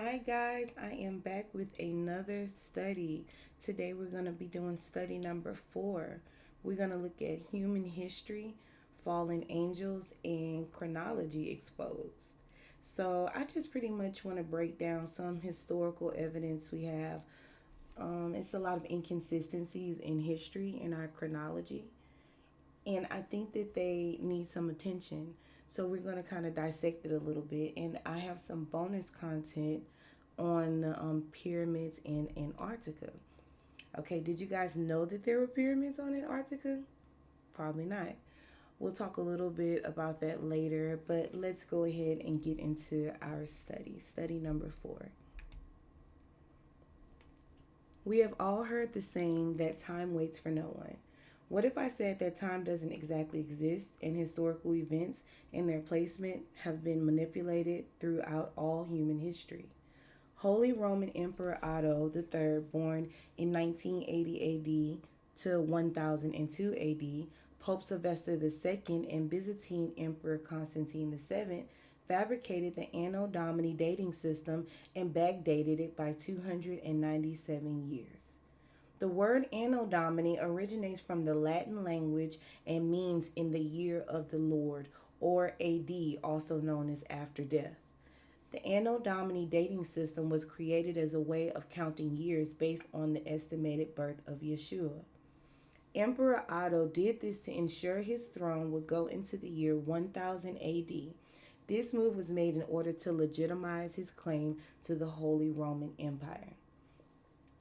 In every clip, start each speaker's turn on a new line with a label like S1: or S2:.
S1: Hi guys, I am back with another study. Today we're going to be doing study number 4. We're going to look at human history, fallen angels, and chronology exposed. So I just pretty much want to break down some historical evidence we have. It's a lot of inconsistencies in history in our chronology, and I think that they need some attention. So we're going to kind of dissect it a little bit, and I have some bonus content on the pyramids in Antarctica. Okay, did you guys know that there were pyramids on Antarctica? Probably not. We'll talk a little bit about that later, but let's go ahead and get into our study. Study number 4. We have all heard the saying that time waits for no one. What if I said that time doesn't exactly exist and historical events and their placement have been manipulated throughout all human history? Holy Roman Emperor Otto III, born in 1980 AD to 1002 AD, Pope Sylvester II, and Byzantine Emperor Constantine VII fabricated the Anno Domini dating system and backdated it by 297 years. The word Anno Domini originates from the Latin language and means in the year of the Lord, or AD, also known as after death. The Anno Domini dating system was created as a way of counting years based on the estimated birth of Yeshua. Emperor Otto did this to ensure his throne would go into the year 1000 AD. This move was made in order to legitimize his claim to the Holy Roman Empire.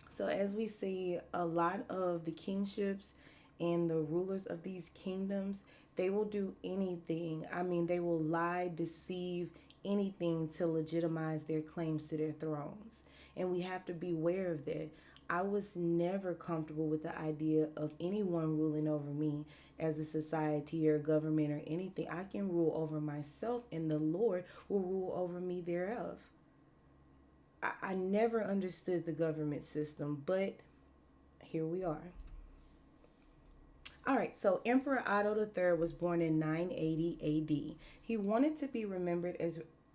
S1: So, as we see, a lot of the kingships and the rulers of these kingdoms, they will do anything. I mean, they will lie, deceive, anything to legitimize their claims to their thrones. And we have to be aware of that. I was never comfortable with the idea of anyone ruling over me as a society or government or anything. I can rule over myself, and the Lord will rule over me thereof. I never understood the government system, but here we are. All right, so Emperor Otto III was born in 980 AD. He wanted to be remembered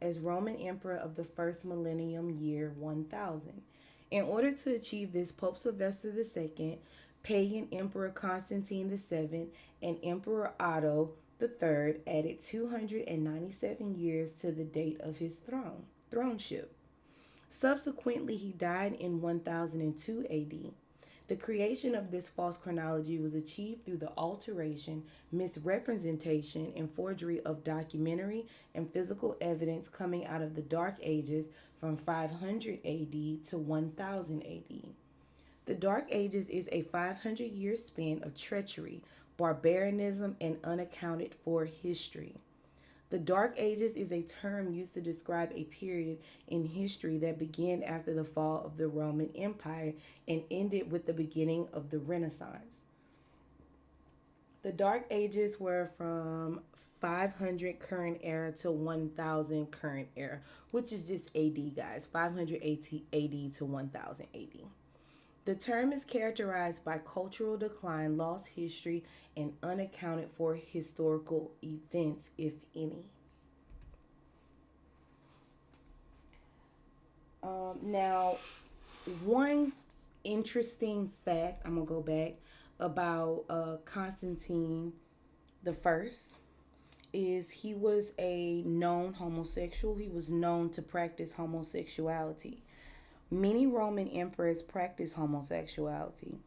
S1: as Roman Emperor of the first millennium year 1000. In order to achieve this, Pope Sylvester II, pagan Emperor Constantine VII, and Emperor Otto III added 297 years to the date of his throneship. Subsequently, he died in 1002 AD. The creation of this false chronology was achieved through the alteration, misrepresentation, and forgery of documentary and physical evidence coming out of the Dark Ages from 500 AD to 1000 AD. The Dark Ages is a 500-year span of treachery, barbarism, and unaccounted for history. The Dark Ages is a term used to describe a period in history that began after the fall of the Roman Empire and ended with the beginning of the Renaissance. The Dark Ages were from 500 current era to 1000 current era, which is just AD, guys. 500 AD to 1000 AD. The term is characterized by cultural decline, lost history, and unaccounted for historical events, if any. Now, one interesting fact, I'm going to go back, about Constantine the First is he was a known homosexual. He was known to practice homosexuality. Many Roman emperors practiced homosexuality.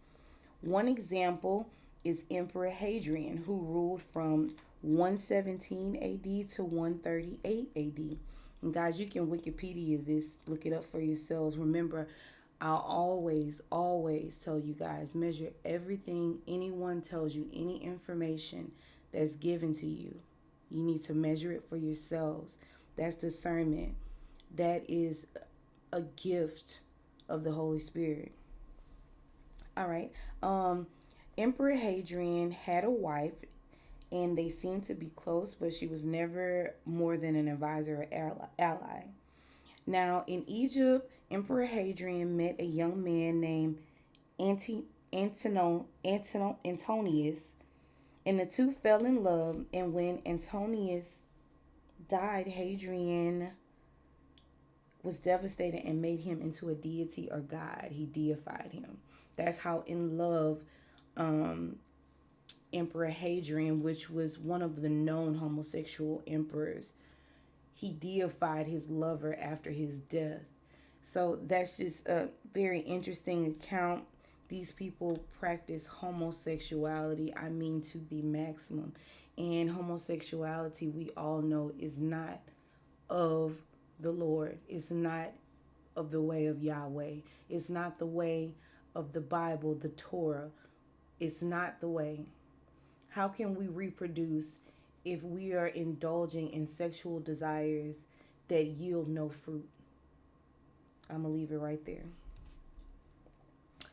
S1: One example is Emperor Hadrian, who ruled from 117 AD to 138 AD. And guys, you can Wikipedia this, look it up for yourselves. Remember, I'll always tell you guys, measure everything anyone tells you, any information that's given to you. You need to measure it for yourselves. That's discernment. That is a gift of the Holy Spirit. All right. Emperor Hadrian had a wife, and they seemed to be close, but she was never more than an advisor or ally. Now, in Egypt, Emperor Hadrian met a young man named Antonius, and the two fell in love. And when Antonius died, Hadrian was devastated and made him into a deity or god. He deified him. That's how in love um, Emperor Hadrian, which was one of the known homosexual emperors, he deified his lover after his death. So that's just a very interesting account. These people practice homosexuality, I mean, to the maximum. And homosexuality, we all know, is not of the Lord. It's not of the way of Yahweh. It's not the way of the Bible, the Torah. It's not the way. How can we reproduce if we are indulging in sexual desires that yield no fruit? I'm going to leave it right there.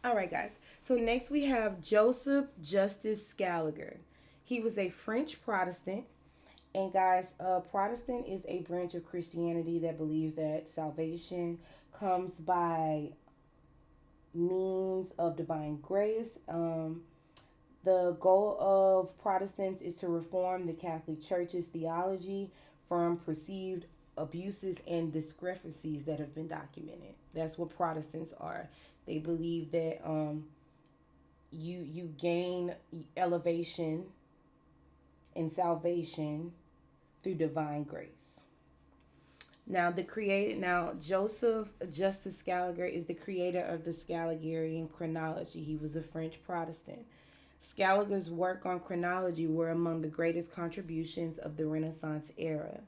S1: All right, guys. So next we have Joseph Justice Scaliger. He was a French Protestant. And guys, Protestant is a branch of Christianity that believes that salvation comes by means of divine grace. The goal of Protestants is to reform the Catholic Church's theology from perceived abuses and discrepancies that have been documented. That's what Protestants are. They believe that you gain elevation and salvation through divine grace. Now Joseph Justice Scaliger is the creator of the Scaligerian Chronology. He was a French Protestant. Scaliger's work on chronology were among the greatest contributions of the Renaissance era.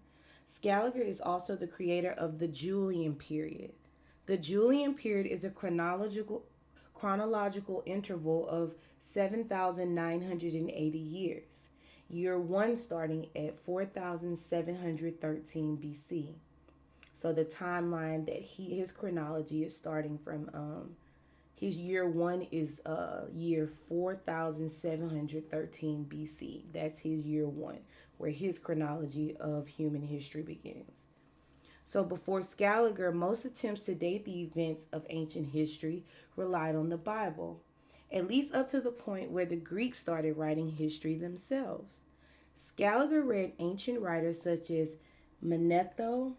S1: Scaliger is also the creator of the Julian period. The Julian period is a chronological interval of 7,980 years. Year 1 starting at 4,713 BC. So the timeline that his chronology is starting from his year 1 is year 4,713 BC. That's his year 1, where his chronology of human history begins. So before Scaliger, most attempts to date the events of ancient history relied on the Bible, at least up to the point where the Greeks started writing history themselves. Scaliger read ancient writers such as Manetho,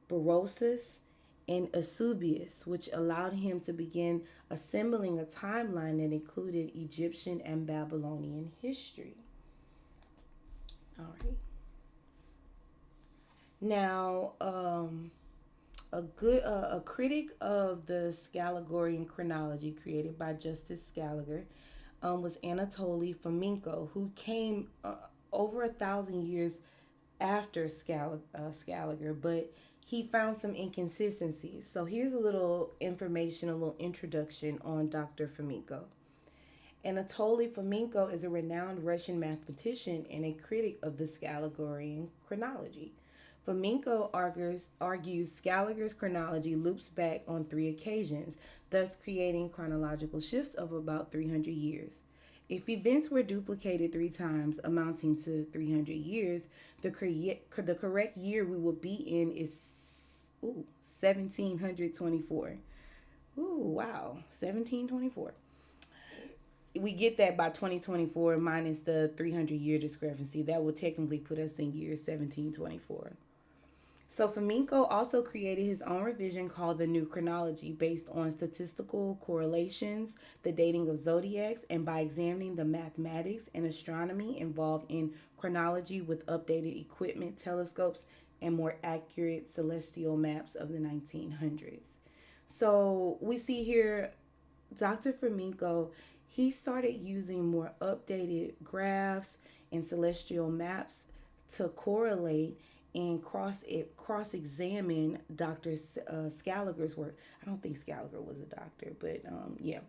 S1: Berosus, and Eusebius, which allowed him to begin assembling a timeline that included Egyptian and Babylonian history. All right. Now, a critic of the Scaligerian chronology created by Justice Scaliger was Anatoly Fomenko, who came over 1,000 years after Scaliger, but he found some inconsistencies. So here's a little information, a little introduction on Dr. Fomenko. Anatoly Fomenko is a renowned Russian mathematician and a critic of the Scaligerian chronology. Fomenko argues Scaliger's chronology loops back on 3 occasions, thus creating chronological shifts of about 300 years. If events were duplicated 3 times, amounting to 300 years, the correct year we will be in is 1724. Ooh, wow, 1724. We get that by 2024 minus the 300-year discrepancy. That would technically put us in year 1724. So Fomenko also created his own revision called the New Chronology, based on statistical correlations, the dating of zodiacs, and by examining the mathematics and astronomy involved in chronology with updated equipment, telescopes, and more accurate celestial maps of the 1900s. So we see here Dr. Fomenko, he started using more updated graphs and celestial maps to correlate and cross examine Dr. Scaliger's work. I don't think Scaliger was a doctor, but yeah,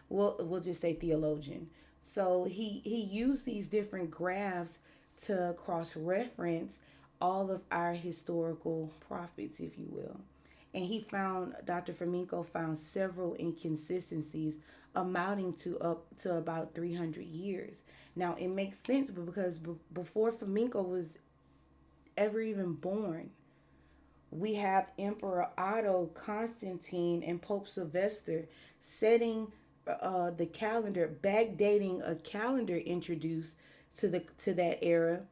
S1: we'll just say theologian. So he used these different graphs to cross reference all of our historical prophets, if you will. And Dr. Fomenko found several inconsistencies amounting to up to about 300 years. Now, it makes sense because before Fomenko was ever even born, we have Emperor Otto, Constantine, and Pope Sylvester setting the calendar, backdating a calendar introduced to that era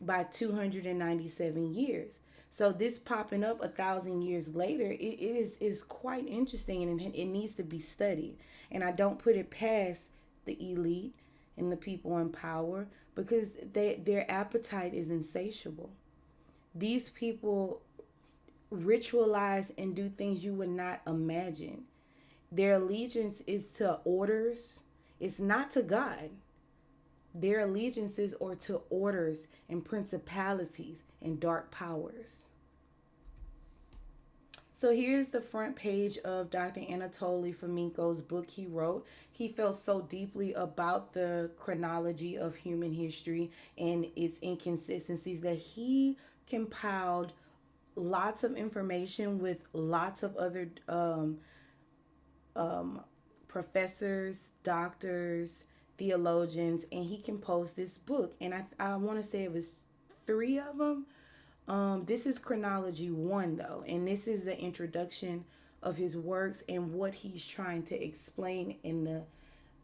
S1: by 297 years. So this popping up 1,000 years later, it is quite interesting, and it needs to be studied. And I don't put it past the elite and the people in power, because their appetite is insatiable. These people ritualize and do things you would not imagine. Their allegiance is to orders. It's not to God. Their allegiances are to orders and principalities and dark powers. So here's the front page of Dr. Anatoly Fomenko's book he wrote. He felt so deeply about the chronology of human history and its inconsistencies that he compiled lots of information with lots of other professors, doctors, theologians, and he composed this book. And I want to say it was three of them. This is Chronology 1, though, and this is the introduction of his works and what he's trying to explain in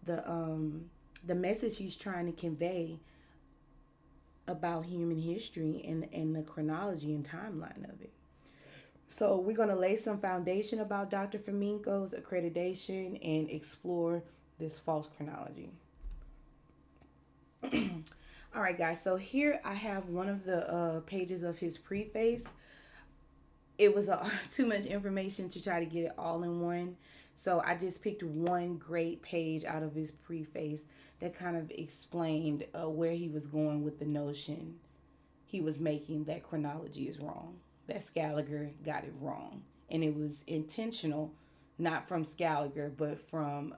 S1: the message he's trying to convey about human history and the chronology and timeline of it. So we're going to lay some foundation about Dr. Fomenko's accreditation and explore this false chronology. All right, guys. So here I have one of the pages of his preface. It was too much information to try to get it all in one. So I just picked one great page out of his preface that kind of explained where he was going with the notion he was making that chronology is wrong, that Scaliger got it wrong. And it was intentional, not from Scaliger, but from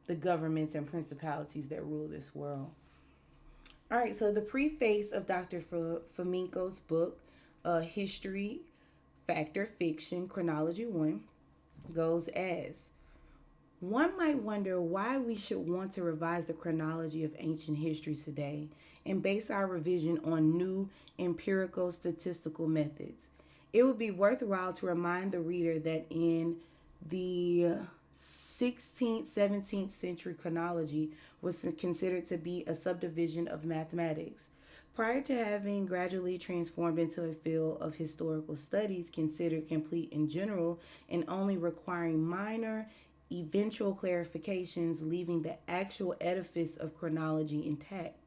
S1: the governments and principalities that rule this world. All right, so the preface of Dr. Fomenko's book, History, Fact or Fiction, Chronology 1, goes as: one might wonder why we should want to revise the chronology of ancient history today and base our revision on new empirical statistical methods. It would be worthwhile to remind the reader that in the 16th, 17th century chronology was considered to be a subdivision of mathematics. Prior to having gradually transformed into a field of historical studies considered complete in general and only requiring minor eventual clarifications, leaving the actual edifice of chronology intact.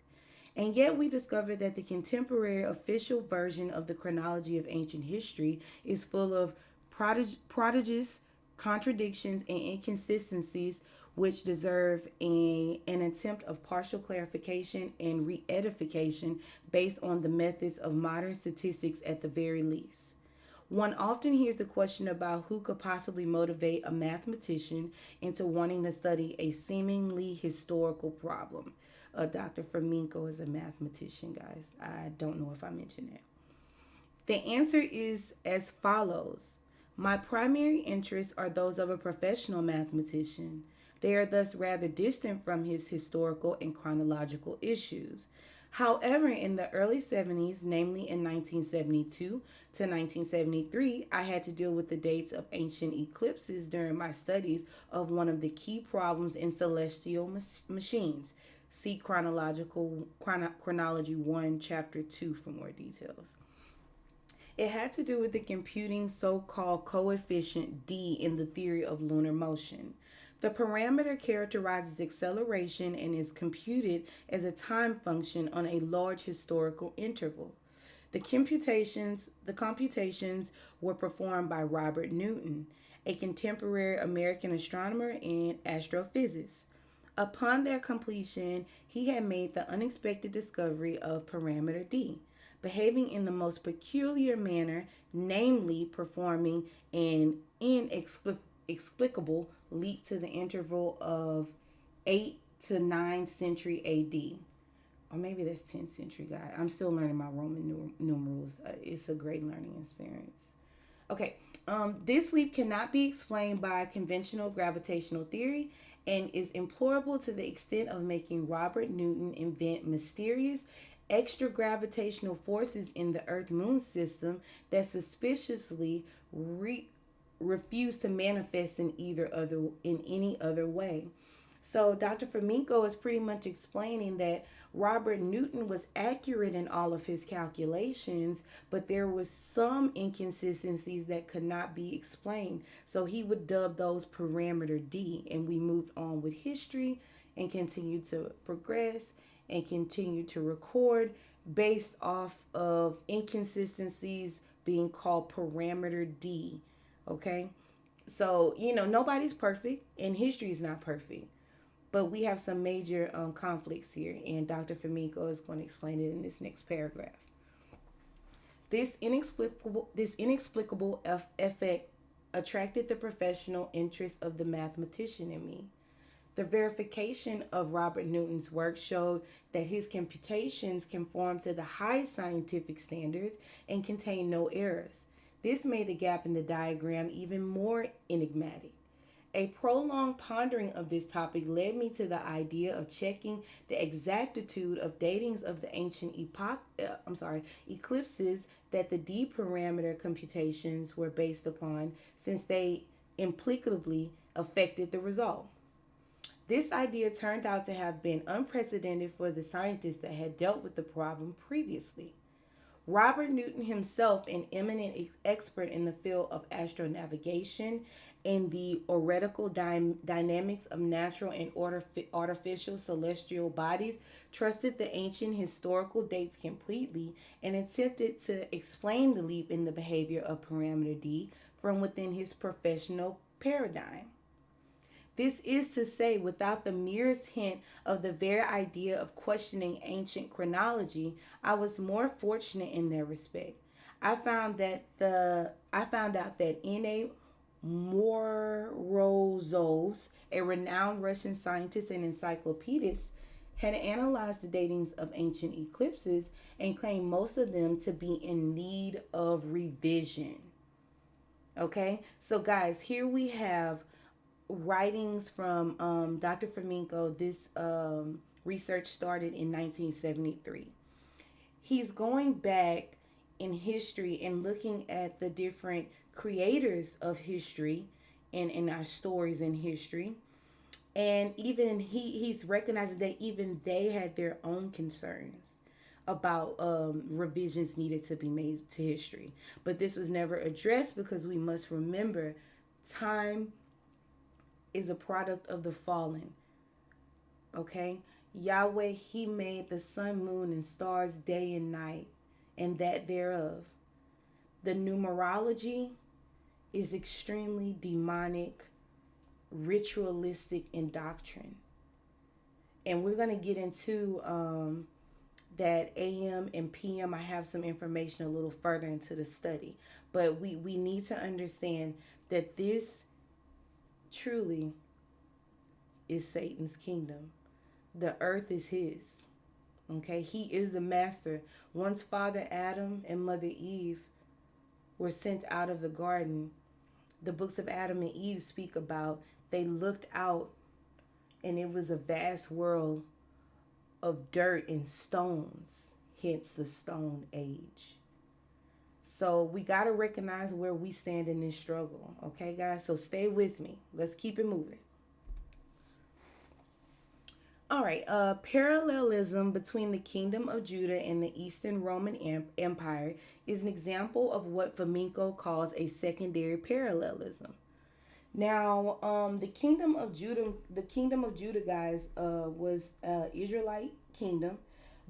S1: And yet we discover that the contemporary official version of the chronology of ancient history is full of prodigious contradictions and inconsistencies which deserve an attempt of partial clarification and re-edification based on the methods of modern statistics at the very least. One often hears the question about who could possibly motivate a mathematician into wanting to study a seemingly historical problem. Dr. Fomenko is a mathematician, guys. I don't know if I mentioned that. The answer is as follows. My primary interests are those of a professional mathematician. They are thus rather distant from his historical and chronological issues. However, in the early 70s, namely in 1972 to 1973, I had to deal with the dates of ancient eclipses during my studies of one of the key problems in celestial machines. See Chronology 1, Chapter 2 for more details. It had to do with the computing so-called coefficient d in the theory of lunar motion. The parameter characterizes acceleration and is computed as a time function on a large historical interval. The computations were performed by Robert Newton, a contemporary American astronomer and astrophysicist. Upon their completion, he had made the unexpected discovery of parameter d, behaving in the most peculiar manner, namely performing an inexplicable leap to the interval of 8th to 9th century AD. Or maybe that's 10th century, guy. I'm still learning my Roman numerals. It's a great learning experience. Okay, this leap cannot be explained by conventional gravitational theory and is implorable to the extent of making Robert Newton invent mysterious extra gravitational forces in the Earth-Moon system that suspiciously refuse to manifest in any other way. So Dr. Flamenco is pretty much explaining that Robert Newton was accurate in all of his calculations, but there was some inconsistencies that could not be explained. So he would dub those parameter D, and we moved on with history and continued to progress and continue to record based off of inconsistencies being called parameter D. Okay? So, nobody's perfect, and history is not perfect. But we have some major conflicts here, and Dr. Flamenco is going to explain it in this next paragraph. This inexplicable effect attracted the professional interest of the mathematician in me. The verification of Robert Newton's work showed that his computations conformed to the highest scientific standards and contained no errors. This made the gap in the diagram even more enigmatic. A prolonged pondering of this topic led me to the idea of checking the exactitude of datings of the ancient eclipses that the D parameter computations were based upon, since they implicably affected the result. This idea turned out to have been unprecedented for the scientists that had dealt with the problem previously. Robert Newton himself, an eminent expert in the field of astronavigation and the theoretical dynamics of natural and artificial celestial bodies, trusted the ancient historical dates completely and attempted to explain the leap in the behavior of parameter D from within his professional paradigm. This is to say, without the merest hint of the very idea of questioning ancient chronology, I was more fortunate in that respect. I found out that N.A. Morozov, a renowned Russian scientist and encyclopedist, had analyzed the datings of ancient eclipses and claimed most of them to be in need of revision. Okay, so guys, here we have writings from Dr. Flamenco. This research started in 1973. He's going back in history and looking at the different creators of history and in our stories in history. And even he's recognizing that even they had their own concerns about revisions needed to be made to history. But this was never addressed because we must remember time is a product of the fallen. Okay? Yahweh, he made the sun, moon, and stars day and night, and that thereof. The numerology is extremely demonic, ritualistic in doctrine. And we're going to get into that AM and PM. I have some information a little further into the study. But we need to understand that this truly is Satan's kingdom. The earth is his. Okay, he is the master. Once Father Adam and Mother Eve were sent out of the garden, the books of Adam and Eve speak about they looked out and it was a vast world of dirt and stones, hence the Stone Age. So we got to recognize where we stand in this struggle. Okay, guys? So stay with me. Let's keep it moving. All right. Parallelism between the Kingdom of Judah and the Eastern Roman Empire is an example of what Flamenco calls a secondary parallelism. Now, the Kingdom of Judah, guys, was Israelite kingdom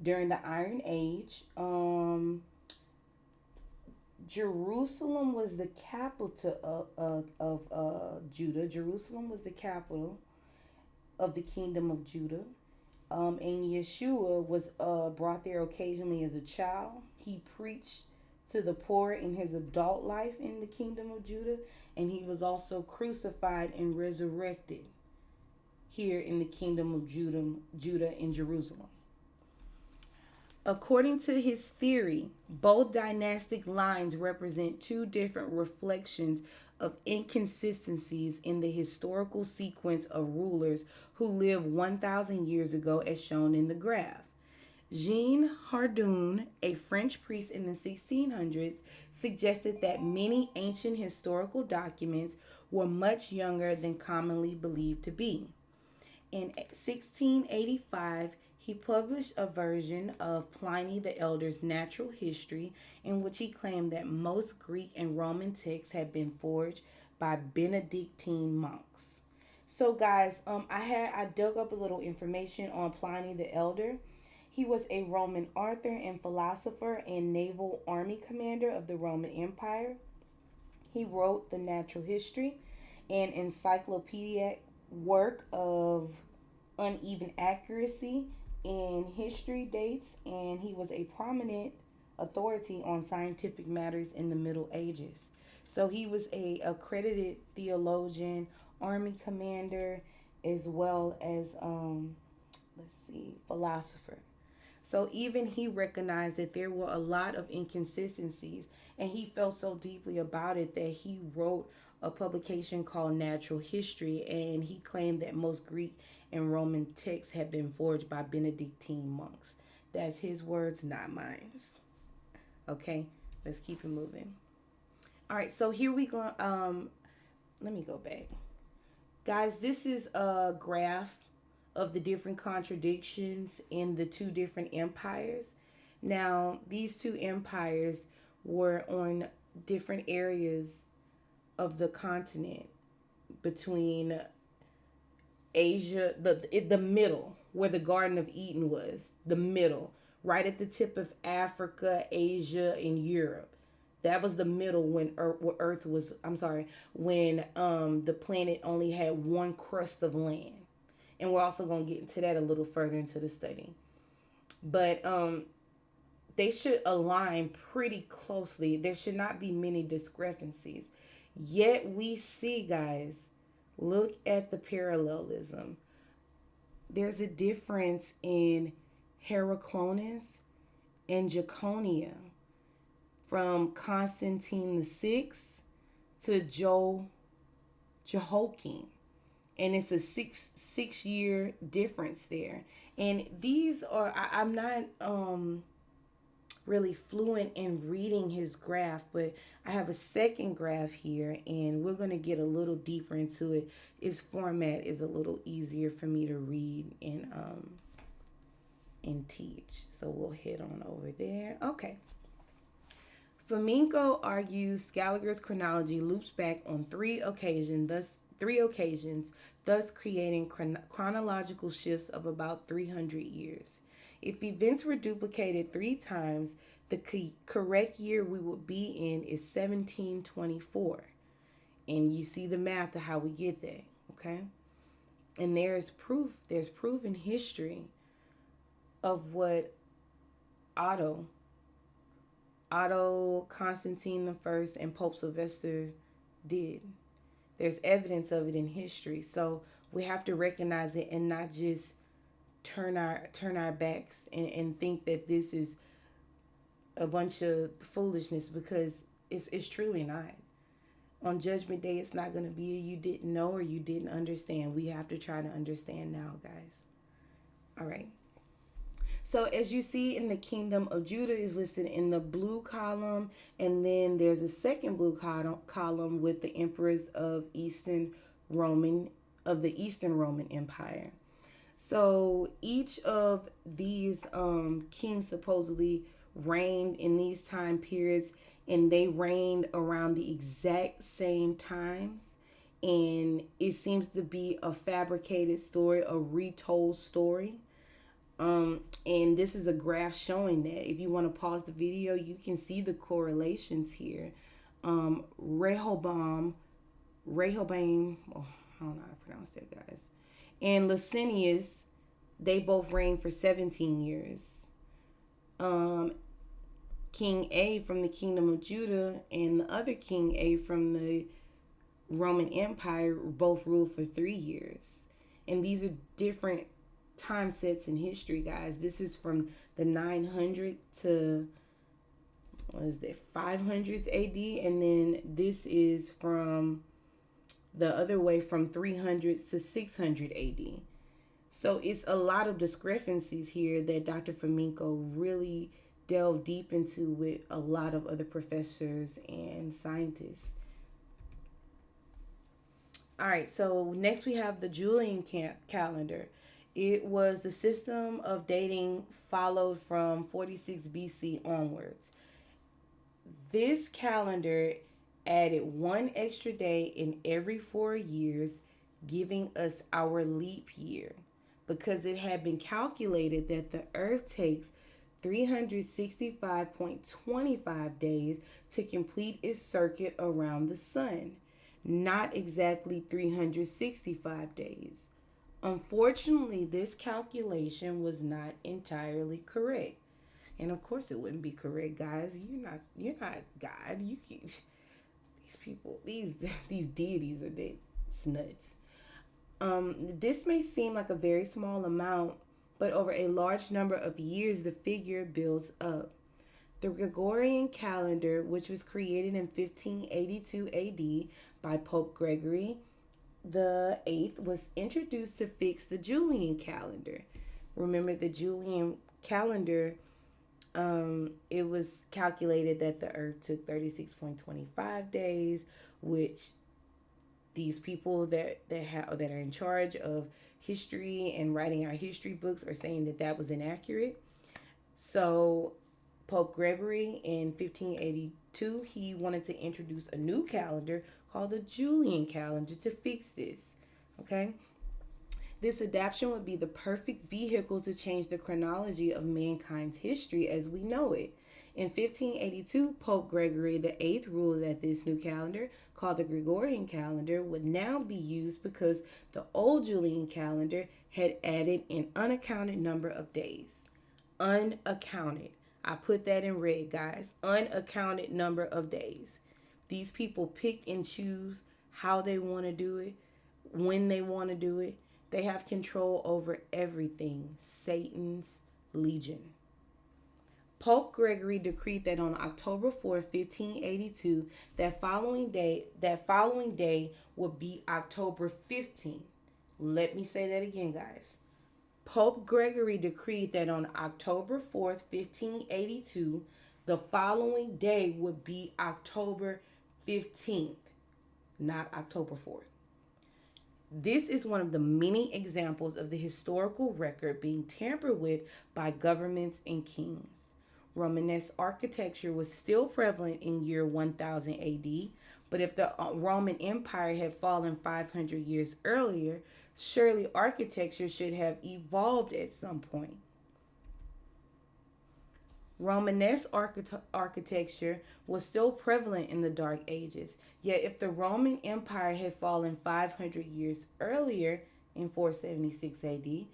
S1: during the Iron Age. Jerusalem was the capital of Judah. Jerusalem was the capital of the Kingdom of Judah. And Yeshua was brought there occasionally as a child. He preached to the poor in his adult life in the Kingdom of Judah. And he was also crucified and resurrected here in the Kingdom of Judah in Jerusalem. According to his theory, both dynastic lines represent two different reflections of inconsistencies in the historical sequence of rulers who lived 1,000 years ago, as shown in the graph. Jean Hardouin, a French priest in the 1600s, suggested that many ancient historical documents were much younger than commonly believed to be. In 1685, he published a version of Pliny the Elder's Natural History, in which he claimed that most Greek and Roman texts had been forged by Benedictine monks. So, guys, I dug up a little information on Pliny the Elder. He was a Roman author and philosopher and naval army commander of the Roman Empire. He wrote the Natural History, an encyclopedic work of uneven accuracy in history dates, and he was a prominent authority on scientific matters in the Middle Ages. So he was a accredited theologian, army commander, as well as let's see, philosopher. So even he recognized that there were a lot of inconsistencies, and he felt so deeply about it that he wrote a publication called Natural History, and he claimed that most Greek and Roman texts had been forged by Benedictine monks. That's his words, not mine. Okay, let's keep it moving. All right, so here we go. Let me go back. Guys, this is a graph of the different contradictions in the two different empires. Now, these two empires were on different areas of the continent between Asia, the middle, where the Garden of Eden was, the middle, right at the tip of Africa, Asia, and Europe. That was the middle when Earth was, I'm sorry, when the planet only had one crust of land. And we're also going to get into that a little further into the study. But they should align pretty closely. There should not be many discrepancies. Yet we see, guys, look at the parallelism. There's a difference in Heraclonis and Jaconia, from Constantine the Sixth to Jehoiakim, and it's a six year difference there. And these are I'm not really fluent in reading his graph, but I have a second graph here, and we're going to get a little deeper into it. His format is a little easier for me to read and teach, so we'll head on over there. Okay. Flamenco argues Scaligeri's chronology loops back on three occasions, thus creating chronological shifts of about 300 years. If events were duplicated three times, the correct year we would be in is 1724. And you see the math of how we get there, okay? And there's proof in history of what Otto Constantine the First, and Pope Sylvester did. There's evidence of it in history. So we have to recognize it and not just turn our backs and think that this is a bunch of foolishness, because it's truly not. On Judgment Day, it's not going to be a you didn't know or you didn't understand. We have to try to understand now, guys. All right. So as you see, in the kingdom of Judah is listed in the blue column, and then there's a second blue column with the emperors of the Eastern Roman Empire. So each of these kings supposedly reigned in these time periods, and they reigned around the exact same times. And it seems to be a fabricated story, a retold story. And this is a graph showing that. If you want to pause the video, you can see the correlations here. Rehoboam, oh, I don't know how to pronounce that, guys, and Licinius, they both reigned for 17 years. King A from the kingdom of Judah and the other King A from the Roman Empire both ruled for 3 years. And these are different time sets in history, guys. This is from the 900 to 500s AD, and then this is from the other way, from 300s to 600 AD. So it's a lot of discrepancies here that Dr. Flamenco really delved deep into with a lot of other professors and scientists. All right, so next we have the Julian calendar. It was the system of dating followed from 46 BC onwards. This calendar added one extra day in every 4 years, giving us our leap year because it had been calculated that the Earth takes 365.25 days to complete its circuit around the sun, not exactly 365 days. Unfortunately, this calculation was not entirely correct. And of course it wouldn't be correct, guys. You're not God. These people, these deities are dead nuts. This may seem like a very small amount, but over a large number of years the figure builds up. The Gregorian calendar, which was created in 1582 AD by Pope Gregory the Eighth, was introduced to fix the Julian calendar. Remember, the Julian calendar, it was calculated that the Earth took 36.25 days, which these people that are in charge of history and writing our history books are saying that that was inaccurate. So Pope Gregory in 1582, he wanted to introduce a new calendar called the Julian calendar to fix this. Okay? This adaptation would be the perfect vehicle to change the chronology of mankind's history as we know it. In 1582, Pope Gregory the Eighth ruled that this new calendar, called the Gregorian calendar, would now be used because the old Julian calendar had added an unaccounted number of days. Unaccounted. I put that in red, guys. Unaccounted number of days. These people pick and choose how they want to do it, when they want to do it. They have control over everything. Satan's legion. Pope Gregory decreed that on October 4th, 1582, that following day would be October 15th. Let me say that again, guys. Pope Gregory decreed that on October 4th, 1582, the following day would be October 15th, not October 4th. This is one of the many examples of the historical record being tampered with by governments and kings. Romanesque architecture was still prevalent in year 1000 AD, but if the Roman Empire had fallen 500 years earlier, surely architecture should have evolved at some point. Romanesque architecture was still prevalent in the Dark Ages, yet if the Roman Empire had fallen 500 years earlier in 476 AD,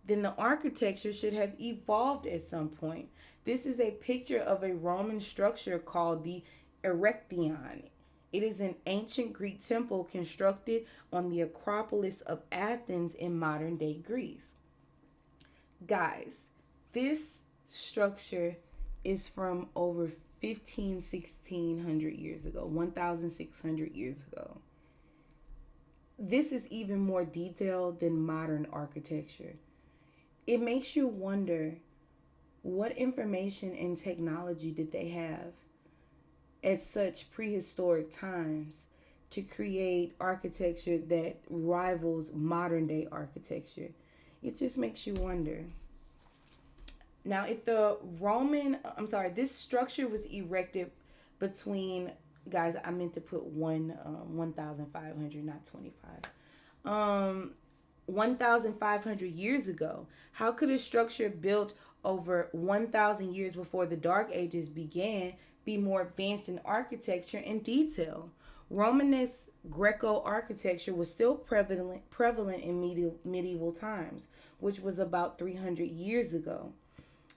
S1: then the architecture should have evolved at some point. This is a picture of a Roman structure called the Erechtheion. It is an ancient Greek temple constructed on the Acropolis of Athens in modern day Greece. Guys, this structure is from over 1600 years ago, 1600 years ago. This is even more detailed than modern architecture. It makes you wonder, what information and technology did they have at such prehistoric times to create architecture that rivals modern day architecture? It just makes you wonder. Now, if this structure was erected between, guys, I meant to put 1,500, not 25. 1,500 years ago. How could a structure built over 1,000 years before the Dark Ages began be more advanced in architecture and detail? Romanesque Greco architecture was still prevalent in medieval times, which was about 300 years ago.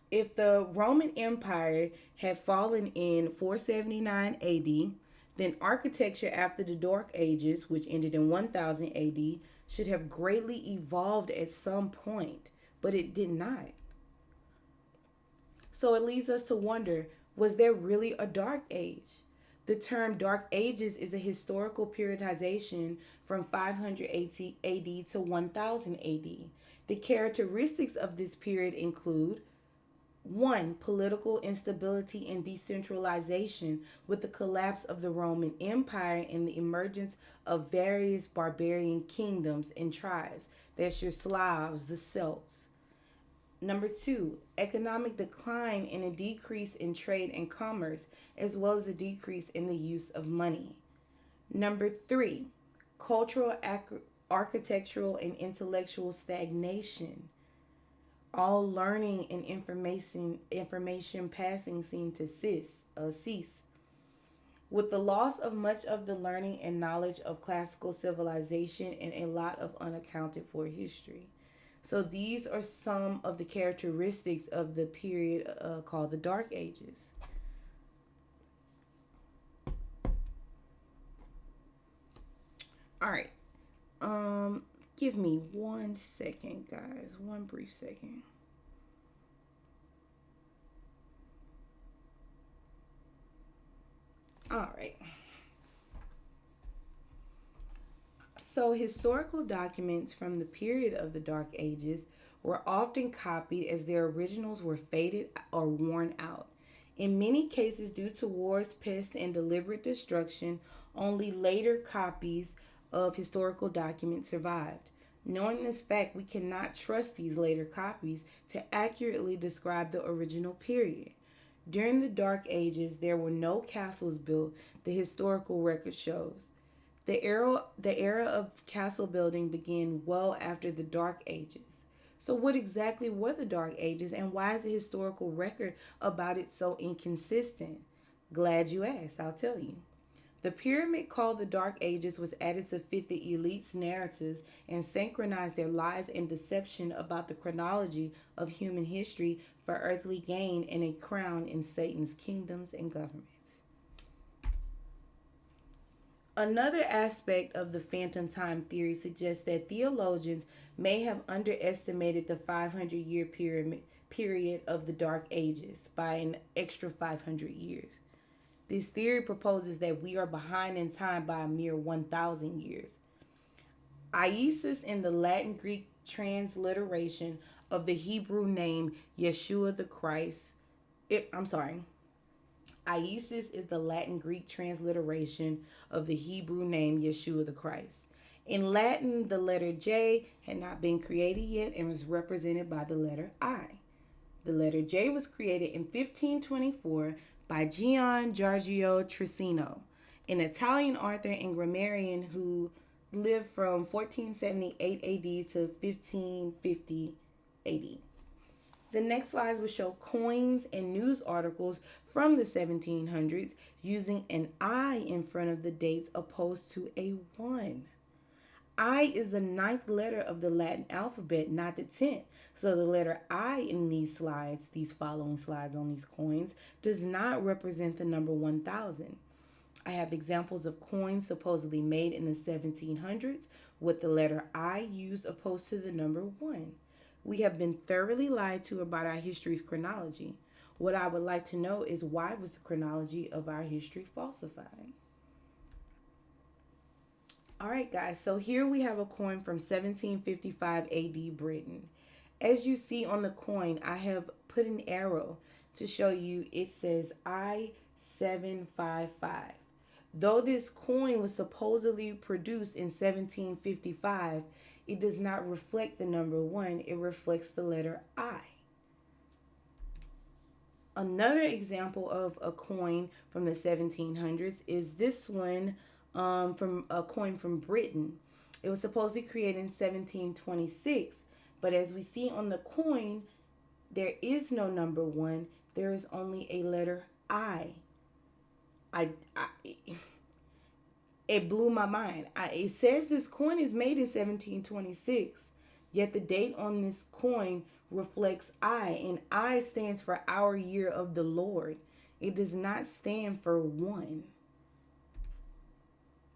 S1: If the Roman Empire had fallen in 479 AD, then architecture after the Dark Ages, which ended in 1000 AD, should have greatly evolved at some point, but it did not. So it leads us to wonder, was there really a Dark Age? The term Dark Ages is a historical periodization from 500 AD to 1000 AD. The characteristics of this period include One, political instability and decentralization with the collapse of the Roman Empire and the emergence of various barbarian kingdoms and tribes. That's your Slavs, the Celts. Number two, economic decline and a decrease in trade and commerce, as well as a decrease in the use of money. Number three, cultural, architectural, and intellectual stagnation. All learning and information passing seem to cease. With the loss of much of the learning and knowledge of classical civilization and a lot of unaccounted for history. So these are some of the characteristics of the period called the Dark Ages. All right. Give me 1 second, guys. One brief second. All right. So, historical documents from the period of the Dark Ages were often copied as their originals were faded or worn out. In many cases, due to wars, pests, and deliberate destruction, only later copies of historical documents survived. Knowing this fact, we cannot trust these later copies to accurately describe the original period. During the Dark Ages, there were no castles built, the historical record shows. The era of castle building began well after the Dark Ages. So, what exactly were the Dark Ages, and why is the historical record about it so inconsistent? Glad you asked, I'll tell you. The pyramid called the Dark Ages was added to fit the elite's narratives and synchronize their lies and deception about the chronology of human history for earthly gain and a crown in Satan's kingdoms and governments. Another aspect of the phantom time theory suggests that theologians may have underestimated the 500-year period of the Dark Ages by an extra 500 years. This theory proposes that we are behind in time by a mere 1,000 years. Isis in the Latin Greek transliteration of the Hebrew name Yeshua the Christ. I'm sorry. Isis is the Latin Greek transliteration of the Hebrew name Yeshua the Christ. In Latin, the letter J had not been created yet and was represented by the letter I. The letter J was created in 1524 by Gian Giorgio Trissino, an Italian author and grammarian who lived from 1478 AD to 1550 AD. The next slides will show coins and news articles from the 1700s using an I in front of the dates opposed to a 1. I is the ninth letter of the Latin alphabet, not the 10th. So the letter I in these following slides on these coins, does not represent the number 1000. I have examples of coins supposedly made in the 1700s with the letter I used opposed to the number 1. We have been thoroughly lied to about our history's chronology. What I would like to know is, why was the chronology of our history falsified? All right, guys, so here we have a coin from 1755 AD Britain. As you see on the coin, I have put an arrow to show you it says I-755. Though this coin was supposedly produced in 1755, it does not reflect the number 1, it reflects the letter I. Another example of a coin from the 1700s is this one from a coin from Britain. It was supposedly created in 1726, but as we see on the coin, there is no number 1. There is only a letter I. It blew my mind. It says this coin is made in 1726, yet the date on this coin reflects I, and I stands for our year of the Lord. It does not stand for 1.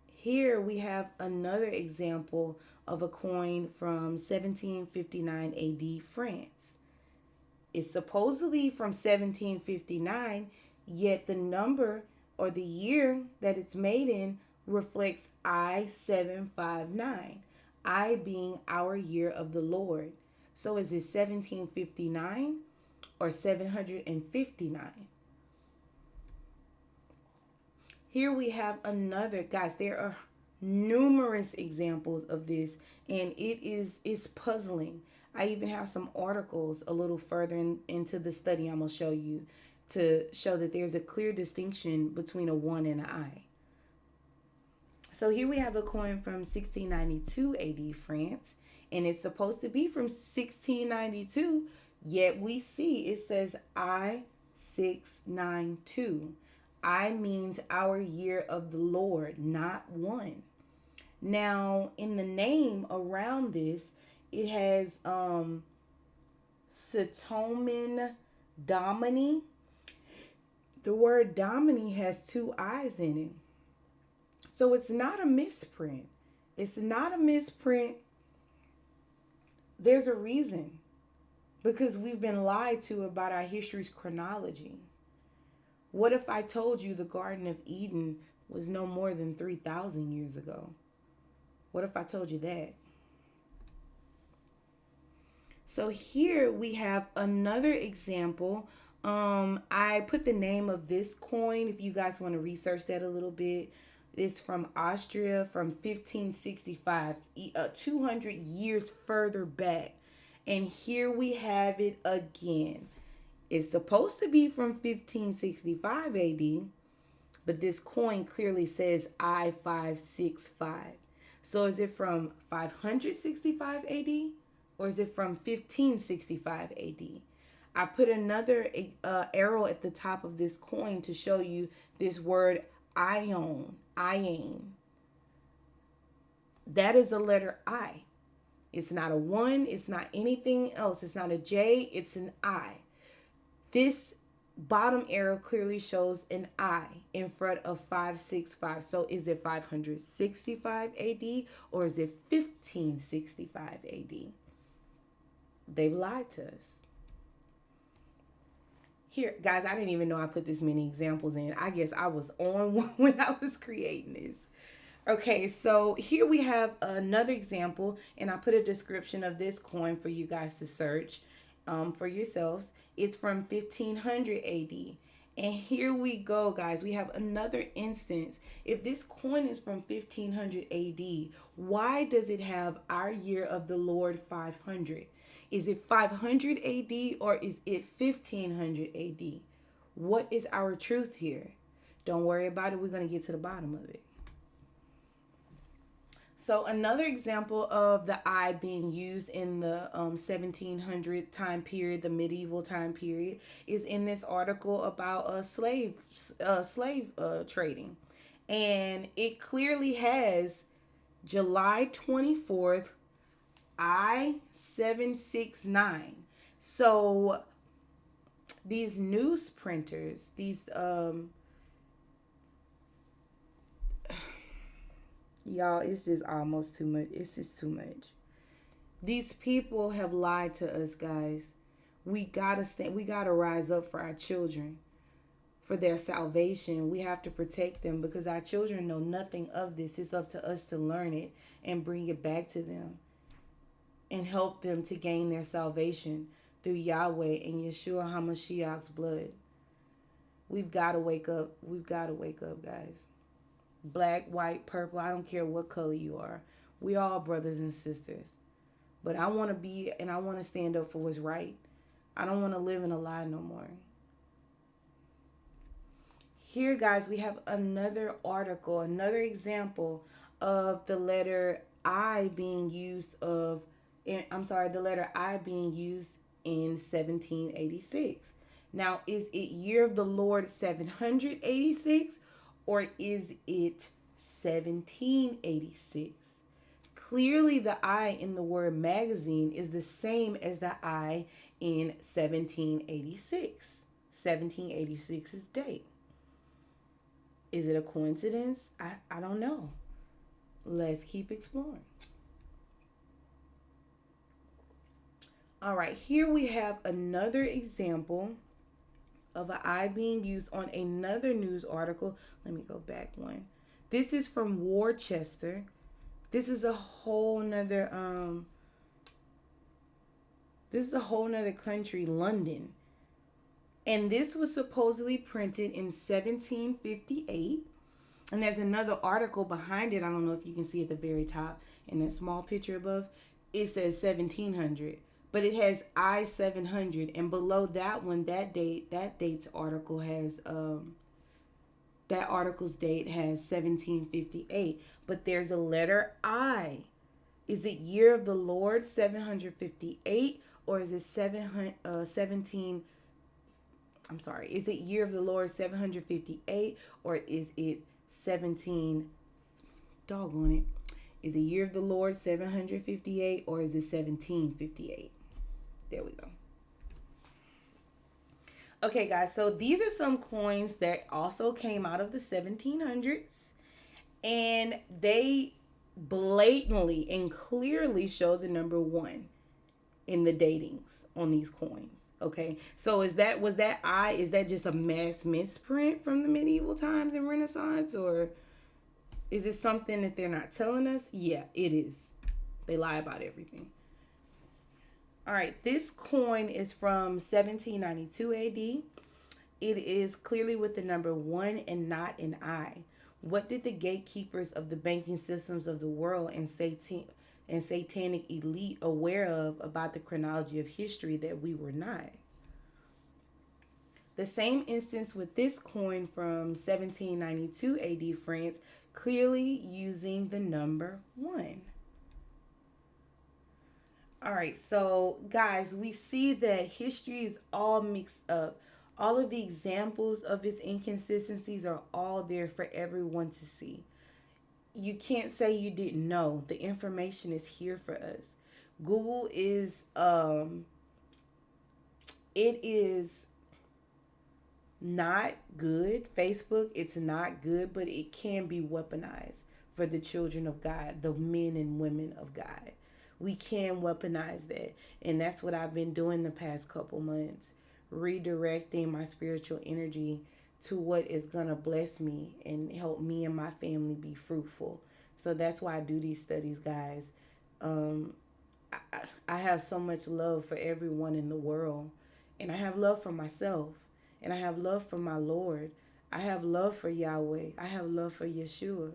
S1: Here we have another example of a coin from 1759 AD France. It's supposedly from 1759, yet the number or the year that it's made in reflects I-759, I being our year of the Lord. So is it 1759 or 759. Here we have another, guys, there are numerous examples of this, and it's puzzling. I even have some articles a little further into the study I'm going to show you to show that there's a clear distinction between a 1 and an I. So here we have a coin from 1692 AD France, and it's supposed to be from 1692, yet we see it says I-692. I means our year of the Lord, not 1. Now, in the name around this, it has Setomen Domini. The word Domini has 2 I's in it. So it's not a misprint. It's not a misprint. There's a reason. Because we've been lied to about our history's chronology. What if I told you the Garden of Eden was no more than 3,000 years ago? What if I told you that? So here we have another example. I put the name of this coin if you guys want to research that a little bit. It's from Austria from 1565, 200 years further back. And here we have it again. It's supposed to be from 1565 AD, but this coin clearly says I-565. So is it from 565 AD or is it from 1565 AD? I put another arrow at the top of this coin to show you this word ion. That is the letter I. It's not a 1. It's not anything else. It's not a J. It's an I. This bottom arrow clearly shows an I in front of 565. So is it 565 AD or is it 1565 AD? They've lied to us. Here, guys, I didn't even know I put this many examples in. I guess I was on one when I was creating this. Okay, so here we have another example, and I put a description of this coin for you guys to search for yourselves. It's from 1500 AD. And here we go, guys. We have another instance. If this coin is from 1500 AD, why does it have our year of the Lord 500? Is it 500 AD or is it 1500 AD? What is our truth here? Don't worry about it. We're going to get to the bottom of it. So another example of the I being used in the 1700 time period, the medieval time period, is in this article about slave trading. And it clearly has July 24th, I-769. So these news printers, these y'all, it's just almost too much. It's just too much. These people have lied to us, guys. We gotta stand. We gotta rise up for our children, for their salvation. We have to protect them because our children know nothing of this. It's up to us to learn it and bring it back to them and help them to gain their salvation through Yahweh and Yeshua HaMashiach's blood. We've got to wake up. We've got to wake up, guys. Black, white, purple, I don't care what color you are. We all brothers and sisters. But I want to be and I want to stand up for what's right. I don't want to live in a lie no more. Here, guys, we have another article, another example of the letter I being used the letter I being used in 1786. Now, is it year of the Lord 786 or is it 1786? Clearly, the I in the word magazine is the same as the I in 1786. 1786's date. Is it a coincidence? I don't know. Let's keep exploring. All right, here we have another example of an I being used on another news article. Let me go back one. This is from Worcester. This is a whole nother country, London. And this was supposedly printed in 1758. And there's another article behind it. I don't know if you can see at the very top in that small picture above. It says 1700, but it has I 700, and below that one, that date's article has that article's date has 1758. But there's a letter I. Is it year of the Lord 758, or is it 17? I'm sorry. Is it year of the Lord 758, or is it 17? Doggone it. Is it year of the Lord 758, or is it 1758? There we go. Okay, guys, so these are some coins that also came out of the 1700s, and they blatantly and clearly show the number one in the datings on these coins. Okay, so is that just a mass misprint from the medieval times and Renaissance, or is it something that they're not telling us? Yeah, it is. They lie about everything. All right, this coin is from 1792 AD. It is clearly with the number one and not an I. What did the gatekeepers of the banking systems of the world and satanic elite aware of about the chronology of history that we were not? The same instance with this coin from 1792 AD France, clearly using the number one. All right, so guys, we see that history is all mixed up. All of the examples of its inconsistencies are all there for everyone to see. You can't say you didn't know. The information is here for us. Google is it is not good. Facebook, it's not good, but it can be weaponized for the children of God, the men and women of God. We can weaponize that. And that's what I've been doing the past couple months, redirecting my spiritual energy to what is going to bless me and help me and my family be fruitful. So that's why I do these studies, guys. I have so much love for everyone in the world. And I have love for myself. And I have love for my Lord. I have love for Yahweh. I have love for Yeshua.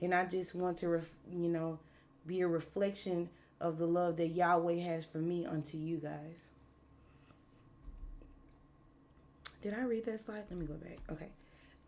S1: And I just want to, be a reflection of the love that Yahweh has for me unto you guys. Did I read that slide? Let me go back. Okay.